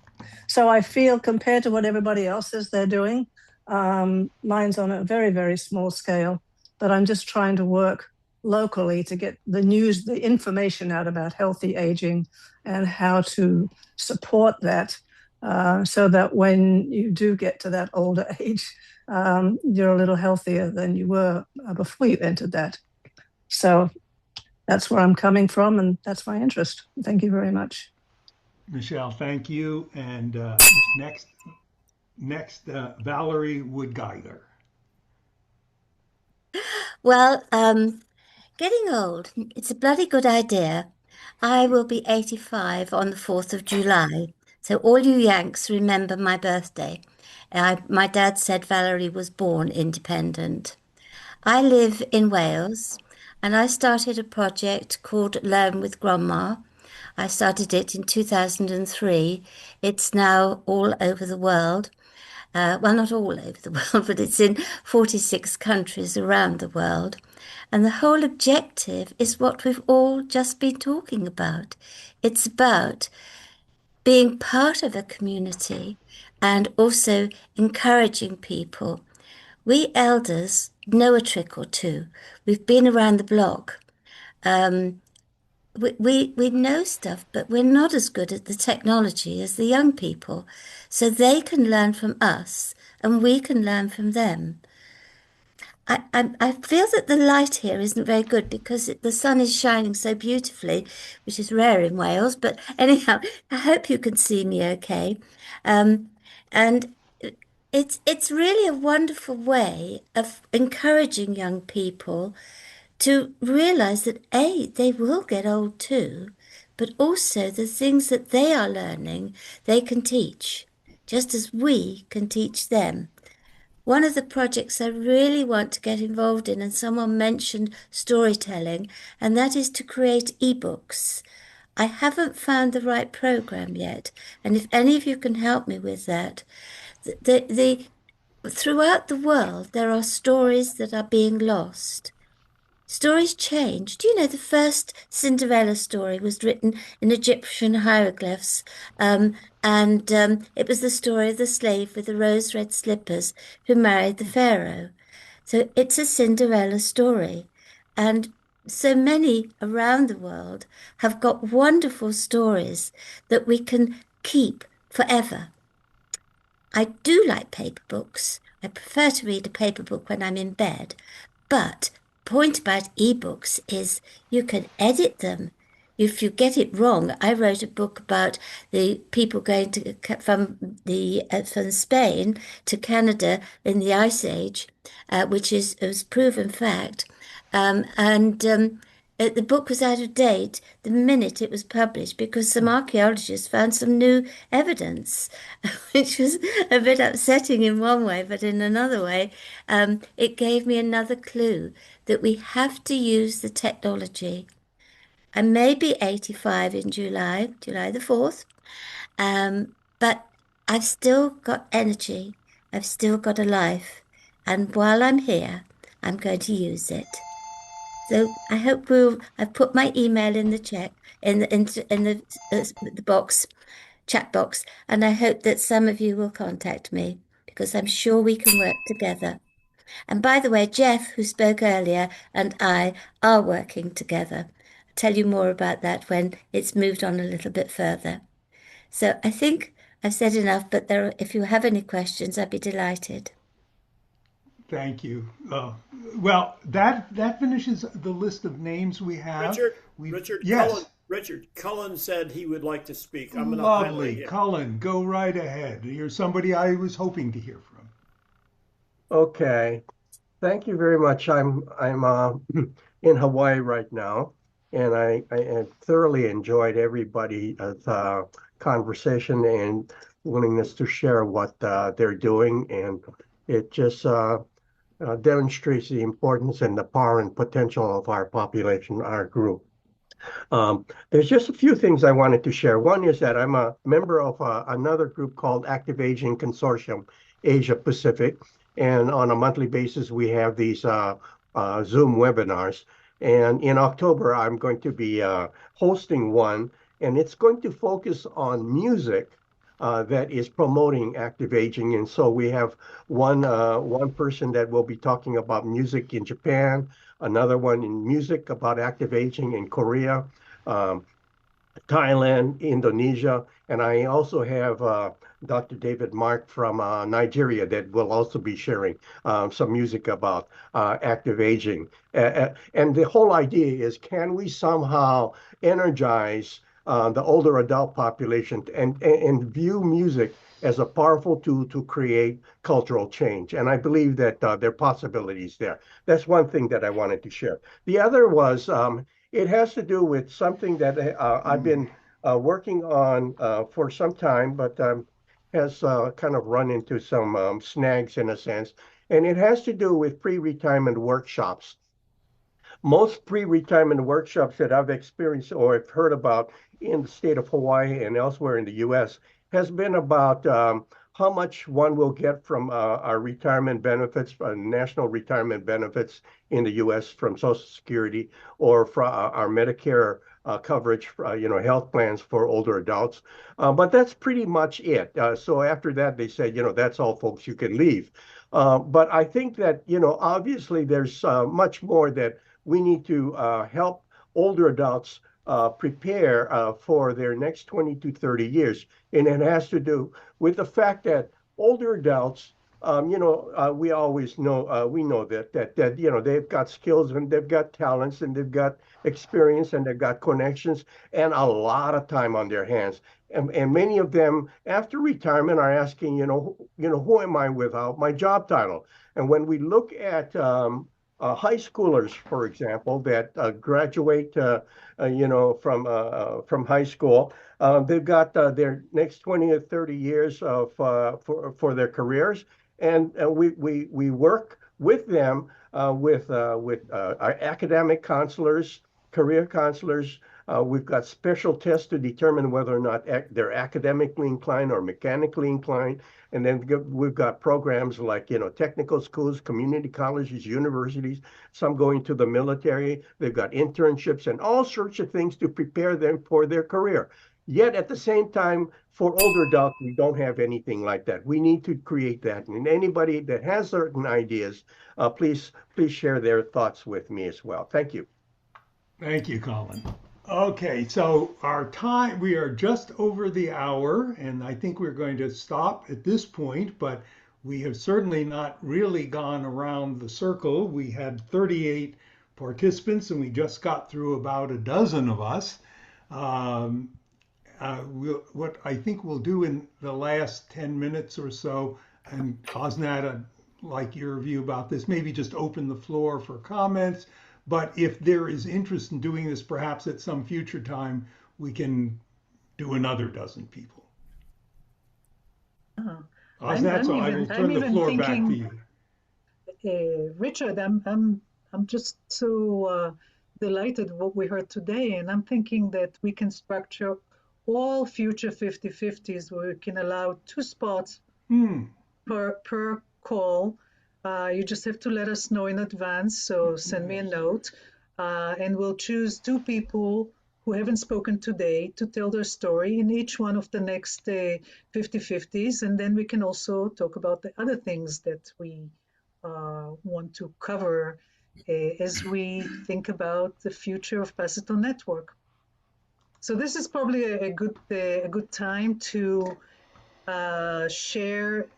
I feel, compared to what everybody else is they're doing, mine's on a very, very small scale, but I'm just trying to work locally to get the news, the information out about healthy aging and how to support that, so that when you do get to that older age, you're a little healthier than you were before you entered that. So that's where I'm coming from, and that's my interest. Thank you very much. Michele, thank you. And next, Valerie Wood-Gaiger. Well, getting old, it's a bloody good idea. I will be 85 on the 4th of July. So all you Yanks remember my birthday. My dad said Valerie was born independent. I live in Wales, and I started a project called Learn with Grandma. I started it in 2003. It's now all over the world. Well, not all over the world, but it's in 46 countries around the world. And the whole objective is what we've all just been talking about. It's about being part of a community and also encouraging people. We elders know a trick or two. We've been around the block. We know stuff, but we're not as good at the technology as the young people. So they can learn from us and we can learn from them. I feel that the light here isn't very good because the sun is shining so beautifully, which is rare in Wales. But anyhow, I hope you can see me okay. And it's really a wonderful way of encouraging young people to realize that A, they will get old too, but also the things that they are learning, they can teach, just as we can teach them. One of the projects I really want to get involved in, and someone mentioned storytelling, and that is to create ebooks. I haven't found the right program yet, and if any of you can help me with that, throughout the world there are stories that are being lost. Stories change. Do you know the first Cinderella story was written in Egyptian hieroglyphs? It was the story of the slave with the rose-red slippers who married the pharaoh. So it's a Cinderella story. And so many around the world have got wonderful stories that we can keep forever. I do like paper books. I prefer to read a paper book when I'm in bed, but point about ebooks is you can edit them. If you get it wrong, I wrote a book about the people going from Spain to Canada in the Ice Age, which was proven fact. The book was out of date the minute it was published because some archaeologists found some new evidence, which was a bit upsetting in one way, but in another way, it gave me another clue that we have to use the technology. I may be 85 in July the 4th, but I've still got energy. I've still got a life. And while I'm here, I'm going to use it. So I hope I've put my email in the chat, in the box, chat box, and I hope that some of you will contact me because I'm sure we can work together. And by the way, Jeff, who spoke earlier, and I are working together. I'll tell you more about that when it's moved on a little bit further. So I think I've said enough, but if you have any questions, I'd be delighted. Thank you. Well, that finishes the list of names we have. Yes. Richard Cullen said he would like to speak. I'm going to Lovely. Cullen, go right ahead. You're somebody I was hoping to hear from. Okay. Thank you very much. I'm in Hawaii right now, and I thoroughly enjoyed everybody's conversation and willingness to share what they're doing, and it just demonstrates the importance and the power and potential of our population, our group. There's just a few things I wanted to share. One is that I'm a member of another group called Active Aging Consortium Asia Pacific, and on a monthly basis we have these Zoom webinars. And in October I'm going to be hosting one, and it's going to focus on music that is promoting active aging. And so we have one person that will be talking about music in Japan, another one in music about active aging in Korea, Thailand, Indonesia, and I also have Dr. David Mark from Nigeria that will also be sharing some music about active aging. And the whole idea is, can we somehow energize the older adult population and view music as a powerful tool to create cultural change? And I believe that there are possibilities there. That's one thing that I wanted to share. The other was, it has to do with something that I've been working on for some time, but has kind of run into some snags in a sense. And it has to do with pre-retirement workshops. Most pre-retirement workshops that I've experienced or have heard about in the state of Hawaii and elsewhere in the US has been about how much one will get from our retirement benefits, national retirement benefits in the US from Social Security, or from our Medicare coverage, health plans for older adults. But that's pretty much it. So after that, they said, that's all, folks, you can leave. But I think that, obviously there's much more that we need to help older adults prepare for their next 20 to 30 years. And it has to do with the fact that older adults we always know, we know that they've got skills and they've got talents and they've got experience and they've got connections and a lot of time on their hands. And many of them after retirement are asking, who am I without my job title? And when we look at high schoolers, for example, that graduate, from high school, they've got their next 20 or 30 years of for their careers, and we work with them with our academic counselors, career counselors. We've got special tests to determine whether or not they're academically inclined or mechanically inclined. And then we've got programs like, technical schools, community colleges, universities, some going to the military. They've got internships and all sorts of things to prepare them for their career. Yet at the same time, for older adults, we don't have anything like that. We need to create that. And anybody that has certain ideas, please share their thoughts with me as well. Thank you. Thank you, Colin. Okay, so our time, we are just over the hour, and I think we're going to stop at this point, but we have certainly not really gone around the circle. We had 38 participants, and we just got through about a dozen of us. What I think we'll do in the last 10 minutes or so, and Xanthe, I'd like your view about this, maybe just open the floor for comments. But if there is interest in doing this, perhaps at some future time, we can do another dozen people. Xanthe, so I will turn the floor back to you. Richard, I'm just so delighted what we heard today, and I'm thinking that we can structure all future 50/50s where we can allow 2 spots per call. You just have to let us know in advance, so send me a note, and we'll choose 2 people who haven't spoken today to tell their story in each one of the next 50/50s, and then we can also talk about the other things that we want to cover as we think about the future of Pacitor Network. So this is probably a good time to share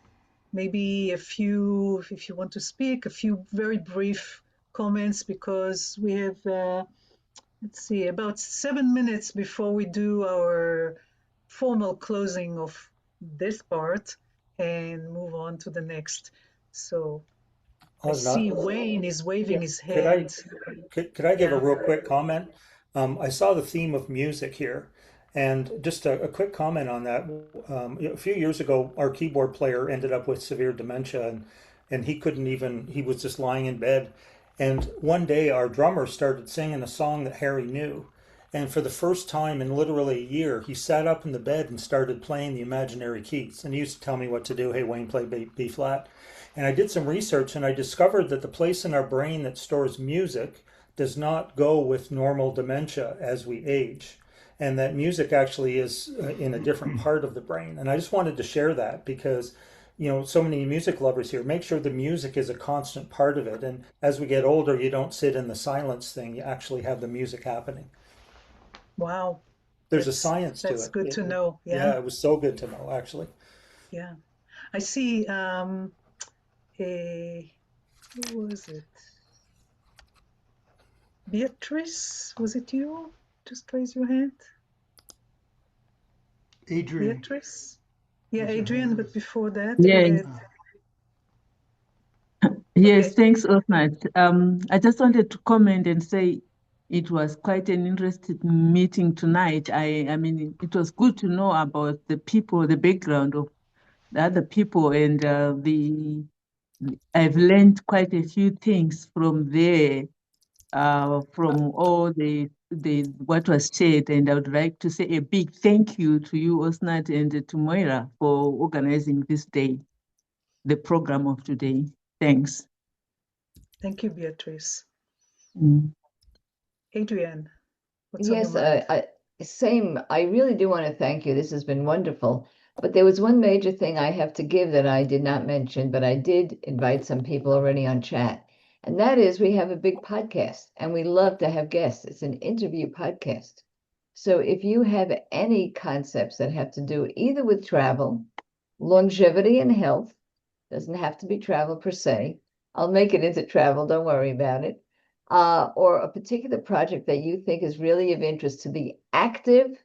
maybe a few, if you want to speak, a few very brief comments, because we have, let's see, about 7 minutes before we do our formal closing of this part and move on to the next. So I see Wayne is waving his hand. Could I give a real quick comment? I saw the theme of music here. And just a quick comment on that. A few years ago, our keyboard player ended up with severe dementia, and he was just lying in bed. And one day, our drummer started singing a song that Harry knew. And for the first time in literally a year, he sat up in the bed and started playing the imaginary keys. And he used to tell me what to do. Hey, Wayne, play B flat. And I did some research, and I discovered that the place in our brain that stores music does not go with normal dementia as we age. And that music actually is in a different part of the brain. And I just wanted to share that because, so many music lovers here, make sure the music is a constant part of it. And as we get older, you don't sit in the silence thing. You actually have the music happening. Wow. There's a science to it. That's good to know. Yeah, it was so good to know, actually. Yeah. I see, who was it? Beatrice, was it you? Just raise your hand. Adriane. Beatrice? Yeah, Adriane, but before that. Yes. Yes, okay. Thanks, Xanthe. I just wanted to comment and say it was quite an interesting meeting tonight. I mean, it was good to know about the people, the background of the other people, and I've learned quite a few things from there, from all the what was shared, and I would like to say a big thank you to you, Xanthe, and to Moira for organizing this day, the program of today. Thanks. Thank you, Beatrice. Adriane, what's yes, on your mind? Same. I really do want to thank you. This has been wonderful. But there was one major thing I have to give that I did not mention, but I did invite some people already on chat. And that is we have a big podcast and we love to have guests. It's an interview podcast. So if you have any concepts that have to do either with travel, longevity and health, Doesn't have to be travel per se. I'll make it into travel, don't worry about it. Or a particular project that you think is really of interest to the active,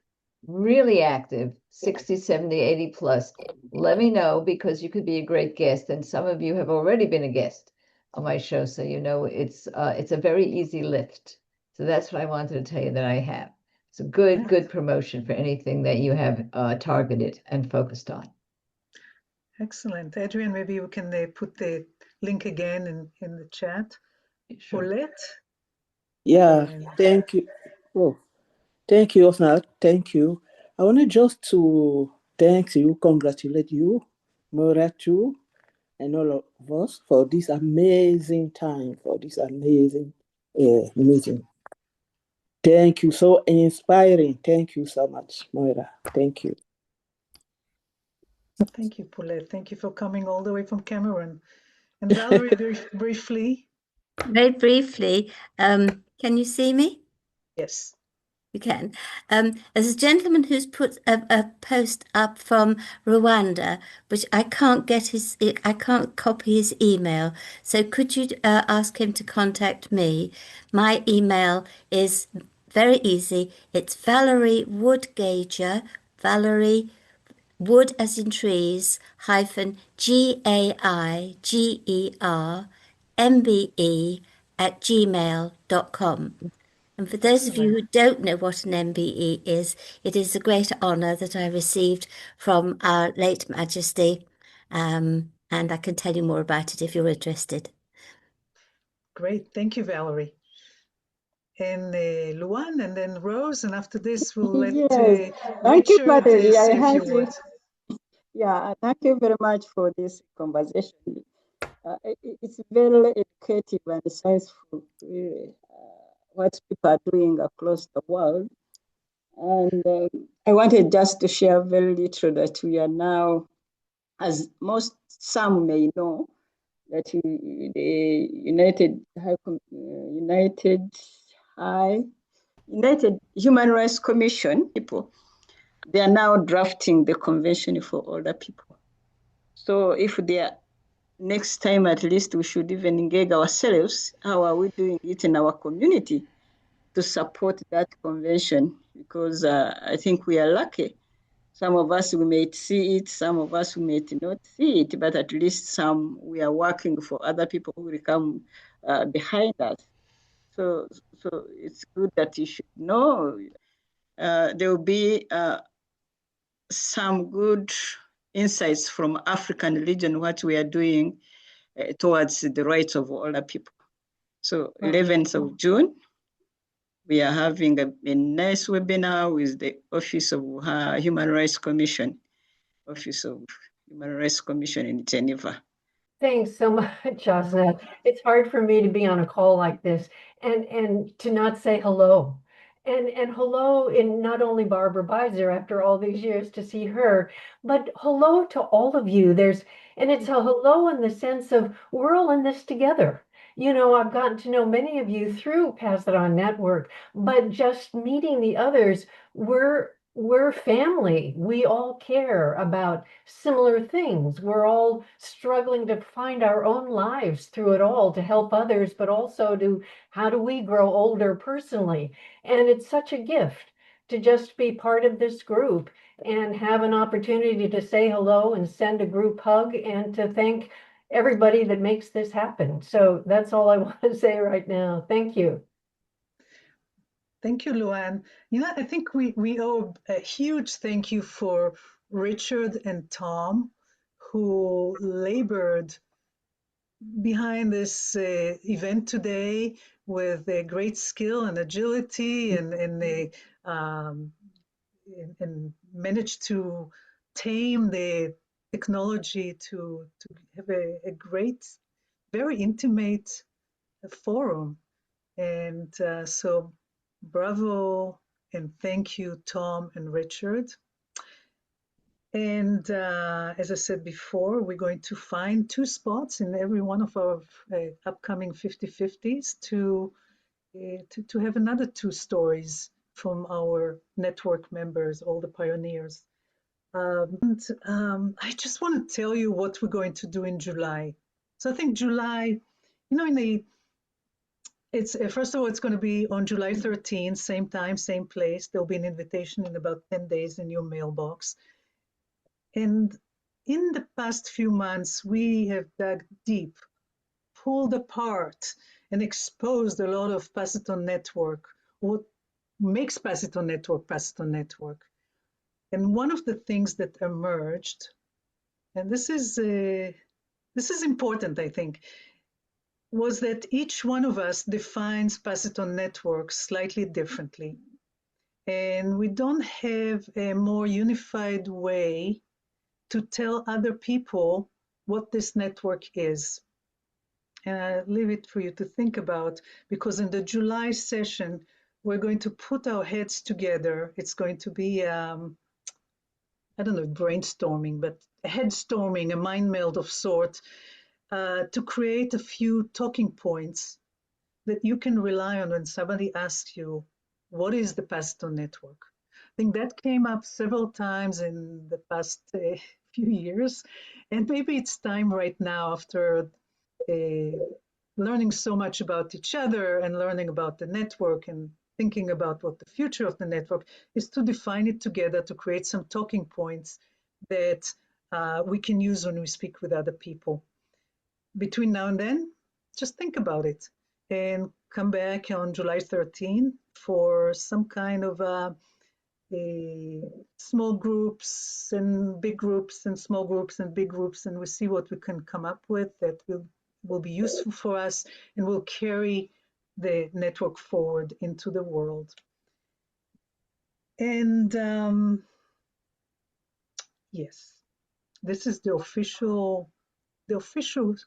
really active, 60, 70, 80 plus, let me know, because you could be a great guest. And some of you have already been a guest on my show, so you know it's a very easy lift. So that's what I wanted to tell you that I have. It's a good promotion for anything that you have targeted and focused on. Excellent. Adriane, maybe you can put the link again in the chat. Sure. Paulette? Yeah, thank you. Oh, thank you, Osnat. Thank you. I wanted just to thank you, congratulate you, Moira too, and all of us for this amazing time, for this amazing meeting. Thank you. So inspiring. Thank you so much, Moira. Thank you. Thank you, Paulette. Thank you for coming all the way from Cameroon. And Valerie, very briefly. Very briefly, can you see me? Yes. You can. There's a gentleman who's put a post up from Rwanda, which I can't copy his email. So could you ask him to contact me? My email is very easy. It's Valerie Wood-Gaiger, Valerie Wood as in trees, -GAIGER MBE @gmail.com. And for those of you who don't know what an MBE is, it is a great honour that I received from our late Majesty, and I can tell you more about it if you're interested. Great, thank you, Valerie. And Luan, and then Rose, and after this we'll let Yes, thank you, Richard Valerie. say I a few heard you. words. Yeah, thank you very much for this conversation. It's very educative and insightful, really, what people are doing across the world. And I wanted just to share very little that we are now, as some may know, that the United Human Rights Commission people, they are now drafting the convention for older people. So if they are next time, at least we should even engage ourselves. How are we doing it in our community to support that convention? Because I think we are lucky. Some of us, we may see it, some of us, we may not see it, but at least some, we are working for other people who will come behind us. So it's good that you should know. There will be some good insights from African region, what we are doing towards the rights of older people. So 11th of June, we are having a nice webinar with the Office of Human Rights Commission, Office of Human Rights Commission in Geneva. Thanks so much, Osnat. It's hard for me to be on a call like this and to not say hello. And hello in not only Barbara Beizer after all these years to see her, but hello to all of you. And it's a hello in the sense of we're all in this together. You know, I've gotten to know many of you through Pass It On Network, but just meeting the others, we're family. We all care about similar things. We're all struggling to find our own lives through it all to help others, but also to how do we grow older personally? And it's such a gift to just be part of this group and have an opportunity to say hello and send a group hug and to thank everybody that makes this happen. So that's all I want to say right now. Thank you. Thank you, Luan. You know, I think we owe a huge thank you for Richard and Tom, who labored behind this event today with great skill and agility, and managed to tame the technology to have a great, very intimate forum. And so bravo and thank you, Tom and Richard. And as I said before, we're going to find 2 spots in every one of our upcoming 50/50s to have another 2 stories from our network members, all the pioneers. I just want to tell you what we're going to do in July. So I think July, it's first of all, it's going to be on July 13th, same time, same place. There'll be an invitation in about 10 days in your mailbox. And in the past few months, we have dug deep, pulled apart, and exposed a lot of Pass It On Network, what makes Pass It On Network Pass It On Network. And one of the things that emerged, and this is important, I think, was that each one of us defines Pass It On Network slightly differently. And we don't have a more unified way to tell other people what this network is. And I leave it for you to think about, because in the July session, we're going to put our heads together. It's going to be, I don't know, brainstorming, but a headstorming, a mind meld of sort, to create a few talking points that you can rely on when somebody asks you, what is the Pass It On Network? I think that came up several times in the past few years. And maybe it's time right now, after learning so much about each other and learning about the network and thinking about what the future of the network is, to define it together, to create some talking points that we can use when we speak with other people. Between now and then, just think about it and come back on July 13 for some kind of small groups and big groups and small groups and big groups, and we see what we can come up with that will be useful for us and will carry the network forward into the world. And yes, this is the official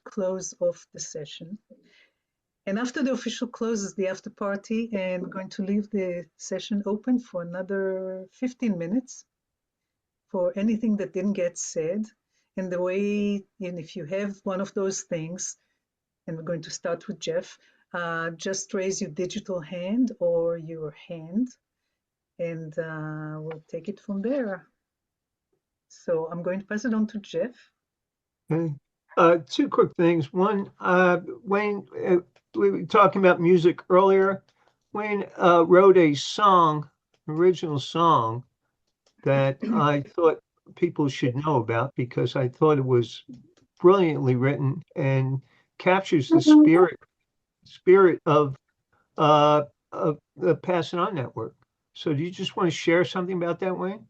close of the session. And after the official close is the after party, and we're going to leave the session open for another 15 minutes for anything that didn't get said. And if you have one of those things, and we're going to start with Jeff, just raise your digital hand or your hand, and we'll take it from there. So I'm going to pass it on to Jeff. Okay. Two quick things. One, Wayne, we were talking about music earlier. Wayne wrote a song, original song, that I thought people should know about because I thought it was brilliantly written and captures the spirit of the Pass It On network. So do you just want to share something about that, Wayne?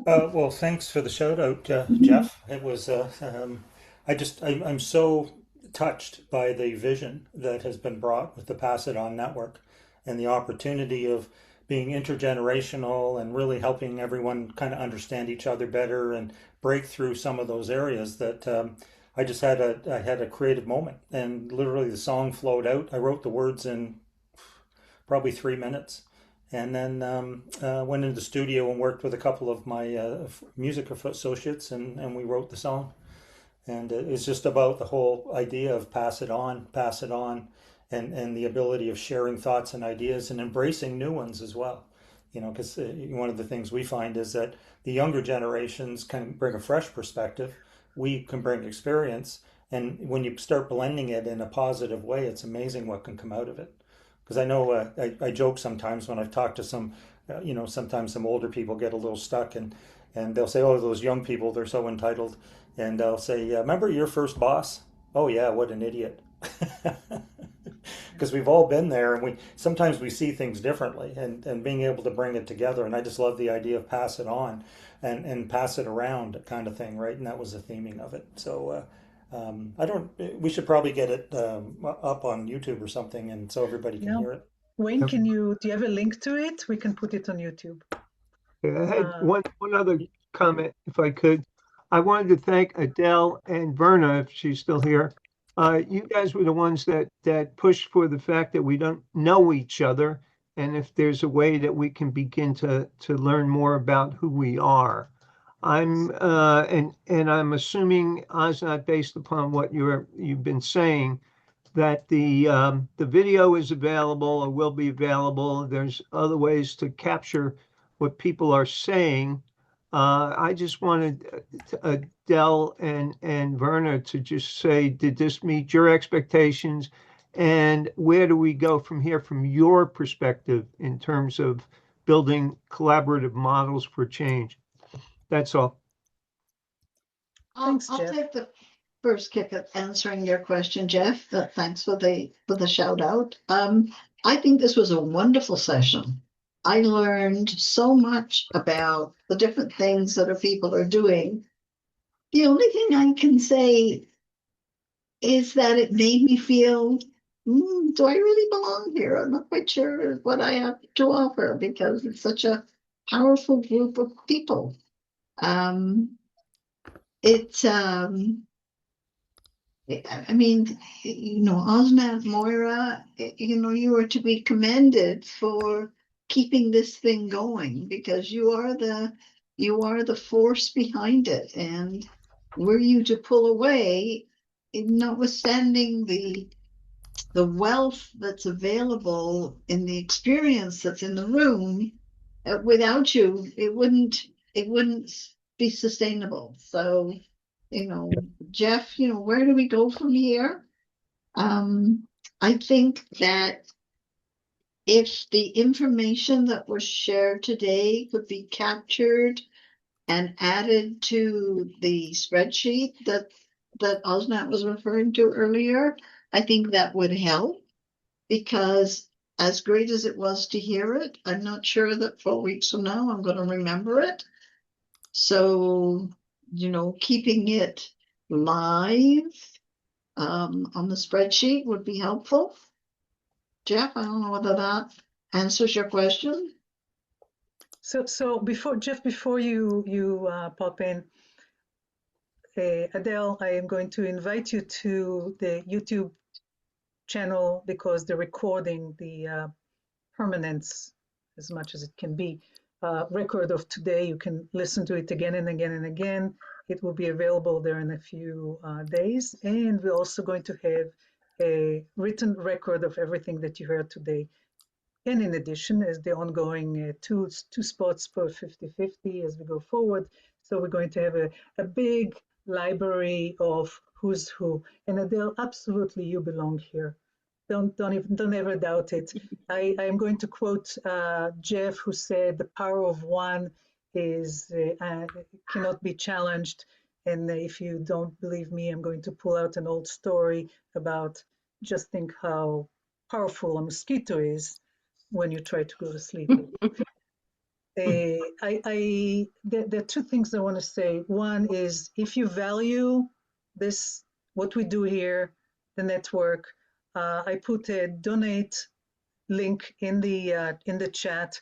Well, thanks for the shout out, Jeff. It was, I'm so touched by the vision that has been brought with the Pass It On network and the opportunity of being intergenerational and really helping everyone kind of understand each other better and break through some of those areas that I had a creative moment, and literally the song flowed out. I wrote the words in probably 3 minutes. And then went into the studio and worked with a couple of my music associates, and we wrote the song. And it's just about the whole idea of pass it on, and the ability of sharing thoughts and ideas and embracing new ones as well. You know, because one of the things we find is that the younger generations can bring a fresh perspective. We can bring experience. And when you start blending it in a positive way, it's amazing what can come out of it. Because I know I joke sometimes when I've talked to some, sometimes some older people get a little stuck and they'll say, oh, those young people, they're so entitled. And I'll say, remember your first boss? Oh, yeah, what an idiot. Because we've all been there, and sometimes we see things differently, and being able to bring it together. And I just love the idea of pass it on and pass it around kind of thing, right? And that was the theming of it. So we should probably get it up on YouTube or something, and so everybody can hear it. Wayne, do you have a link to it? We can put it on YouTube. Yeah, I had one other comment, if I could. I wanted to thank Adele and Verna, if she's still here. You guys were the ones that pushed for the fact that we don't know each other, and if there's a way that we can begin to learn more about who we are. I'm and I'm assuming, Asnat, based upon what you've been saying, that the video is available or will be available. There's other ways to capture what people are saying. I just wanted Adele and Verna to just say, did this meet your expectations? And where do we go from here from your perspective in terms of building collaborative models for change? That's all. Thanks, I'll Jeff. take the first kick at answering your question, Jeff. Thanks for the shout out. I think this was a wonderful session. I learned so much about the different things that people are doing. The only thing I can say is that it made me feel, do I really belong here? I'm not quite sure what I have to offer because it's such a powerful group of people. I mean, Osnat, Moira, you are to be commended for keeping this thing going because you are the force behind it. And were you to pull away, notwithstanding the wealth that's available in the experience that's in the room, without you, it wouldn't be sustainable. So, Jeff, where do we go from here? I think that if the information that was shared today could be captured and added to the spreadsheet that Osnat was referring to earlier, I think that would help because as great as it was to hear it, I'm not sure that 4 weeks from now I'm going to remember it. So, keeping it live on the spreadsheet would be helpful. Jeff, I don't know whether that answers your question. So before you pop in, Adele, I am going to invite you to the YouTube channel because the recording, the permanence, as much as it can be, record of today, you can listen to it again and again and again. It will be available there in a few days. And we're also going to have a written record of everything that you heard today. And in addition, as the ongoing two spots per 50-50 as we go forward. So we're going to have a big library of who's who. And Adele, absolutely you belong here. Don't ever doubt it. I am going to quote Jeff, who said the power of one is cannot be challenged. And if you don't believe me, I'm going to pull out an old story about just think how powerful a mosquito is when you try to go to sleep. There are two things I want to say. One is if you value this, what we do here, the network, I put a donate link in the chat.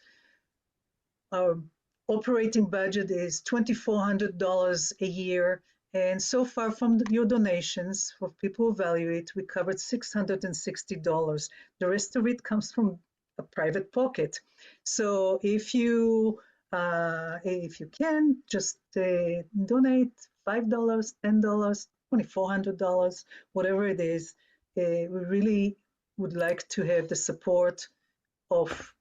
Our operating budget is $2,400 a year. And so far from your donations, for people who value it, we covered $660. The rest of it comes from a private pocket. So if you can, just donate $5, $10, $2,400, whatever it is. We really would like to have the support of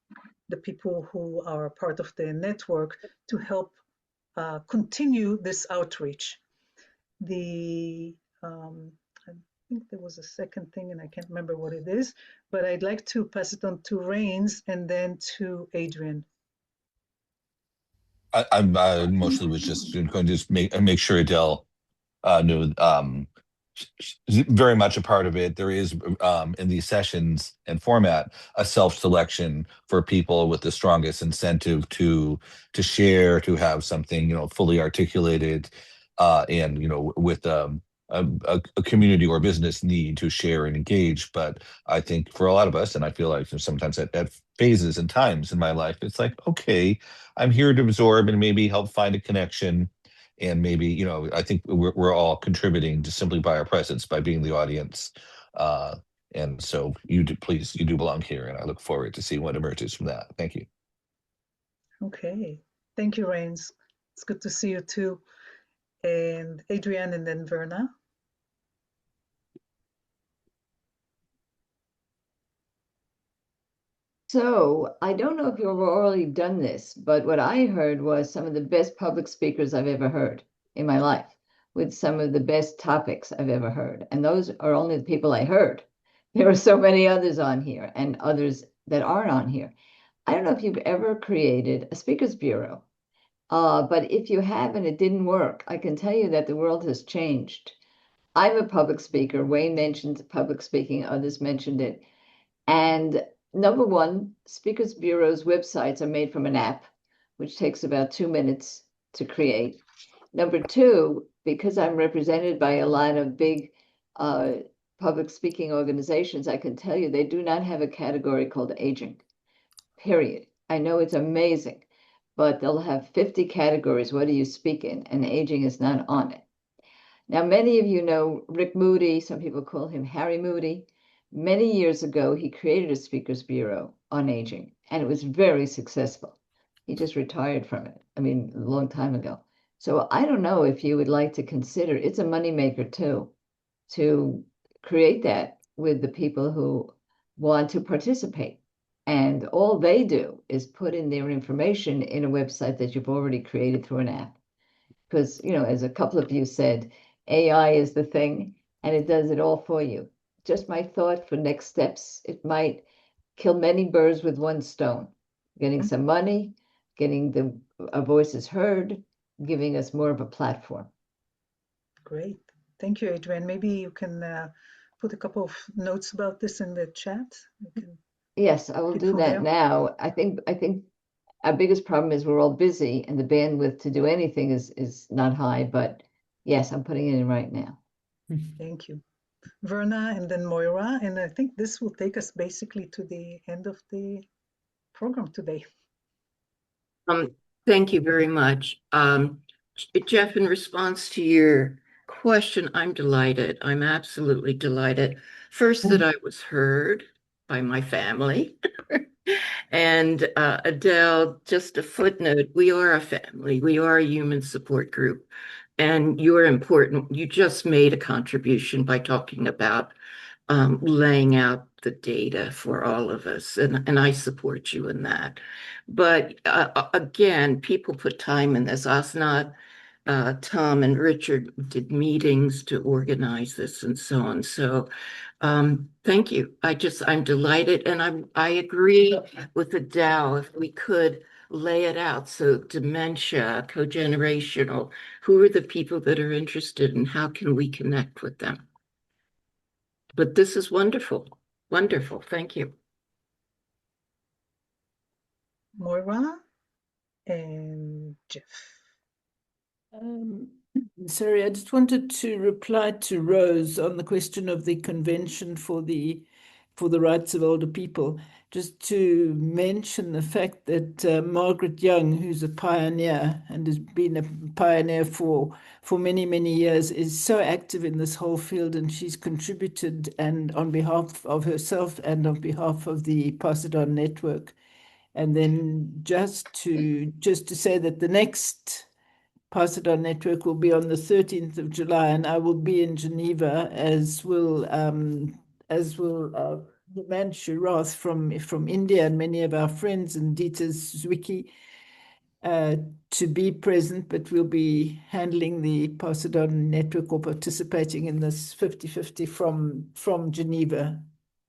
the people who are part of the network to help continue this outreach. I think there was a second thing and I can't remember what it is, but I'd like to pass it on to Rains and then to Adriane. I mostly was just going to just make sure Adele knew very much a part of it. There is in these sessions and format a self-selection for people with the strongest incentive to share, to have something fully articulated, and with a community or business need to share and engage. But I think for a lot of us, and I feel like sometimes at phases and times in my life, it's like, okay, I'm here to absorb and maybe help find a connection. And maybe, I think we're all contributing just simply by our presence, by being the audience. And so you do belong here. And I look forward to seeing what emerges from that. Thank you. Okay. Thank you, Rains. It's good to see you too. And Adriane and then Verna. So I don't know if you've already done this, but what I heard was some of the best public speakers I've ever heard in my life, with some of the best topics I've ever heard. And those are only the people I heard. There are so many others on here and others that aren't on here. I don't know if you've ever created a speakers bureau, but if you have and it didn't work, I can tell you that the world has changed. I'm a public speaker. Wayne mentioned public speaking, others mentioned it. And number one, speakers bureaus websites are made from an app, which takes about 2 minutes to create. Number two, because I'm represented by a lot of big public speaking organizations, I can tell you they do not have a category called aging, period. I know it's amazing, but they'll have 50 categories. What do you speak in? And aging is not on it. Now, many of you know Rick Moody. Some people call him Harry Moody. Many years ago, he created a speakers bureau on aging, and it was very successful. He just retired from it, a long time ago. So I don't know if you would like to consider, it's a moneymaker too, to create that with the people who want to participate. And all they do is put in their information in a website that you've already created through an app. Because, as a couple of you said, AI is the thing, and it does it all for you. Just my thought for next steps, it might kill many birds with one stone, getting some money, getting our voices heard, giving us more of a platform. Great. Thank you, Adriane. Maybe you can put a couple of notes about this in the chat. Yes, I will do that now. I think our biggest problem is we're all busy and the bandwidth to do anything is not high, but yes, I'm putting it in right now. Thank you. Verna and then Moira, and I think this will take us basically to the end of the program today. Thank you very much. Jeff, in response to your question, I'm delighted. I'm absolutely delighted. First, that I was heard by my family. And Adele, just a footnote, we are a family. We are a human support group. And you're important. You just made a contribution by talking about laying out the data for all of us. And I support you in that. But again, people put time in this. Asnat, Tom and Richard did meetings to organize this and so on. So thank you. I'm delighted. And I agree with Adele, if we could lay it out. So dementia, cogenerational, who are the people that are interested and how can we connect with them? But this is wonderful. Wonderful. Thank you. Moira and Jeff. Sorry, I just wanted to reply to Rose on the question of the convention for the rights of older people. Just to mention the fact that Margaret Young, who's a pioneer and has been a pioneer for many, many years, is so active in this whole field, and she's contributed and on behalf of herself and on behalf of the Pass It On network. And then just to say that the next Pass It On network will be on the 13th of July, and I will be in Geneva, as will Himanshu Roth from India, and many of our friends, and Dita Zwicky to be present, but we'll be handling the Pass It On network or participating in this 50-50 from Geneva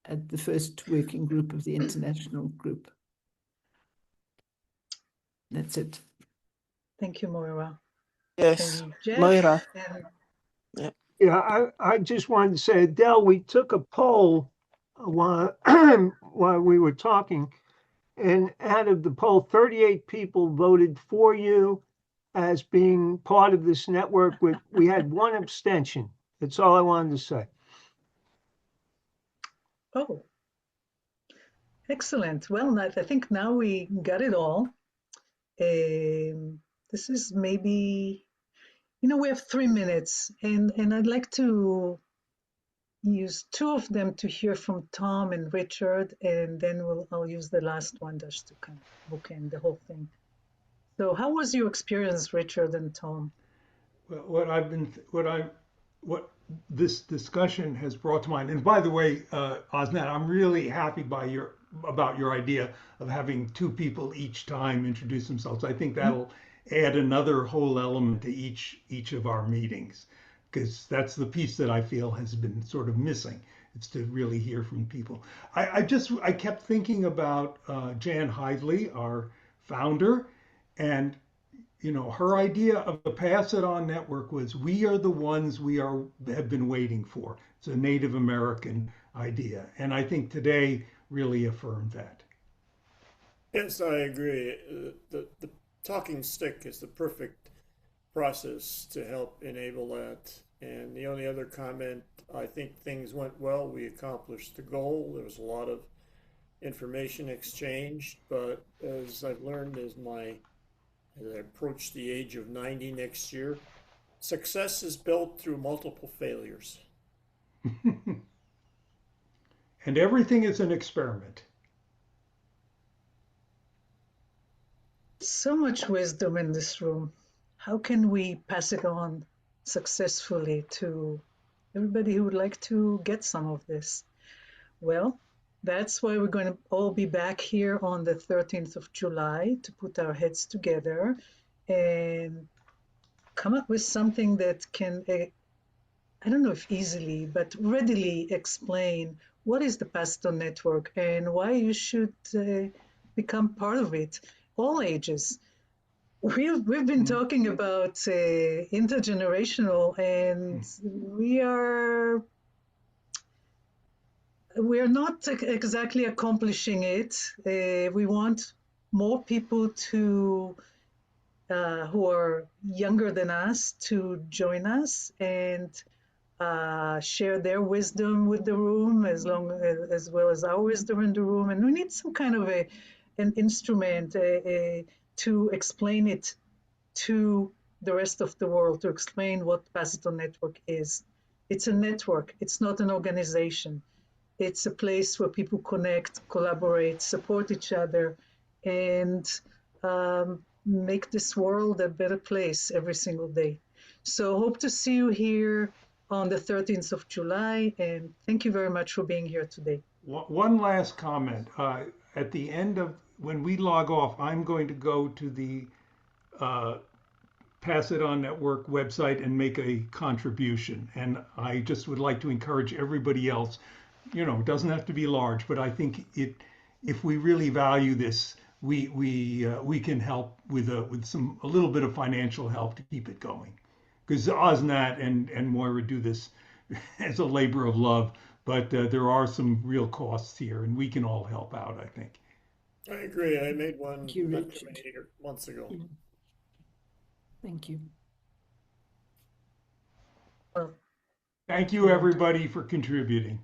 at the first working group of the international group. That's it. Thank you, Moira. Yes, Jeff, Moira. Yeah, I just wanted to say, Adele, we took a poll while we were talking, and out of the poll, 38 people voted for you as being part of this network. We had one abstention. That's all I wanted to say. Oh, excellent. Well, I think now we got it all. This is maybe, we have 3 minutes, and I'd like to use 2 of them to hear from Tom and Richard, and then I'll use the last one just to kind of bookend the whole thing. So, how was your experience, Richard and Tom? Well, what this discussion has brought to mind, and by the way, Asnat, I'm really happy by about your idea of having two people each time introduce themselves. I think that'll add another whole element to each of our meetings, because that's the piece that I feel has been sort of missing. It's to really hear from people. I kept thinking about Jan Hidley, our founder, and her idea of the Pass It On network was, we are the ones have been waiting for. It's a Native American idea. And I think today really affirmed that. Yes, I agree. The talking stick is the perfect process to help enable that. And the only other comment, I think things went well. We accomplished the goal. There was a lot of information exchanged, but as I've learned as I approach the age of 90 next year, success is built through multiple failures. And everything is an experiment. So much wisdom in this room. How can we pass it on successfully to everybody who would like to get some of this? Well, that's why we're going to all be back here on the 13th of July to put our heads together and come up with something that can, I don't know if easily, but readily explain what is the Pass It On network and why you should become part of it, all ages. We've been talking about intergenerational, and we are not exactly accomplishing it. We want more people to who are younger than us to join us and share their wisdom with the room, as well as our wisdom in the room. And we need some kind of an instrument to explain it to the rest of the world, to explain what Pass It On network is. It's a network. It's not an organization. It's a place where people connect, collaborate, support each other, and make this world a better place every single day. So hope to see you here on the 13th of July, and thank you very much for being here today. One last comment. At the end of, when we log off, I'm going to go to the Pass It On Network website and make a contribution. And I just would like to encourage everybody else, it doesn't have to be large, but I think if we really value this, we can help with a little bit of financial help to keep it going. Because Osnat and Moira do this as a labor of love, but there are some real costs here, and we can all help out, I think. I agree. I made one Thank you, not Richard. too many months ago. Yeah. Thank you. Thank you, everybody, for contributing.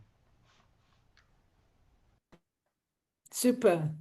Super.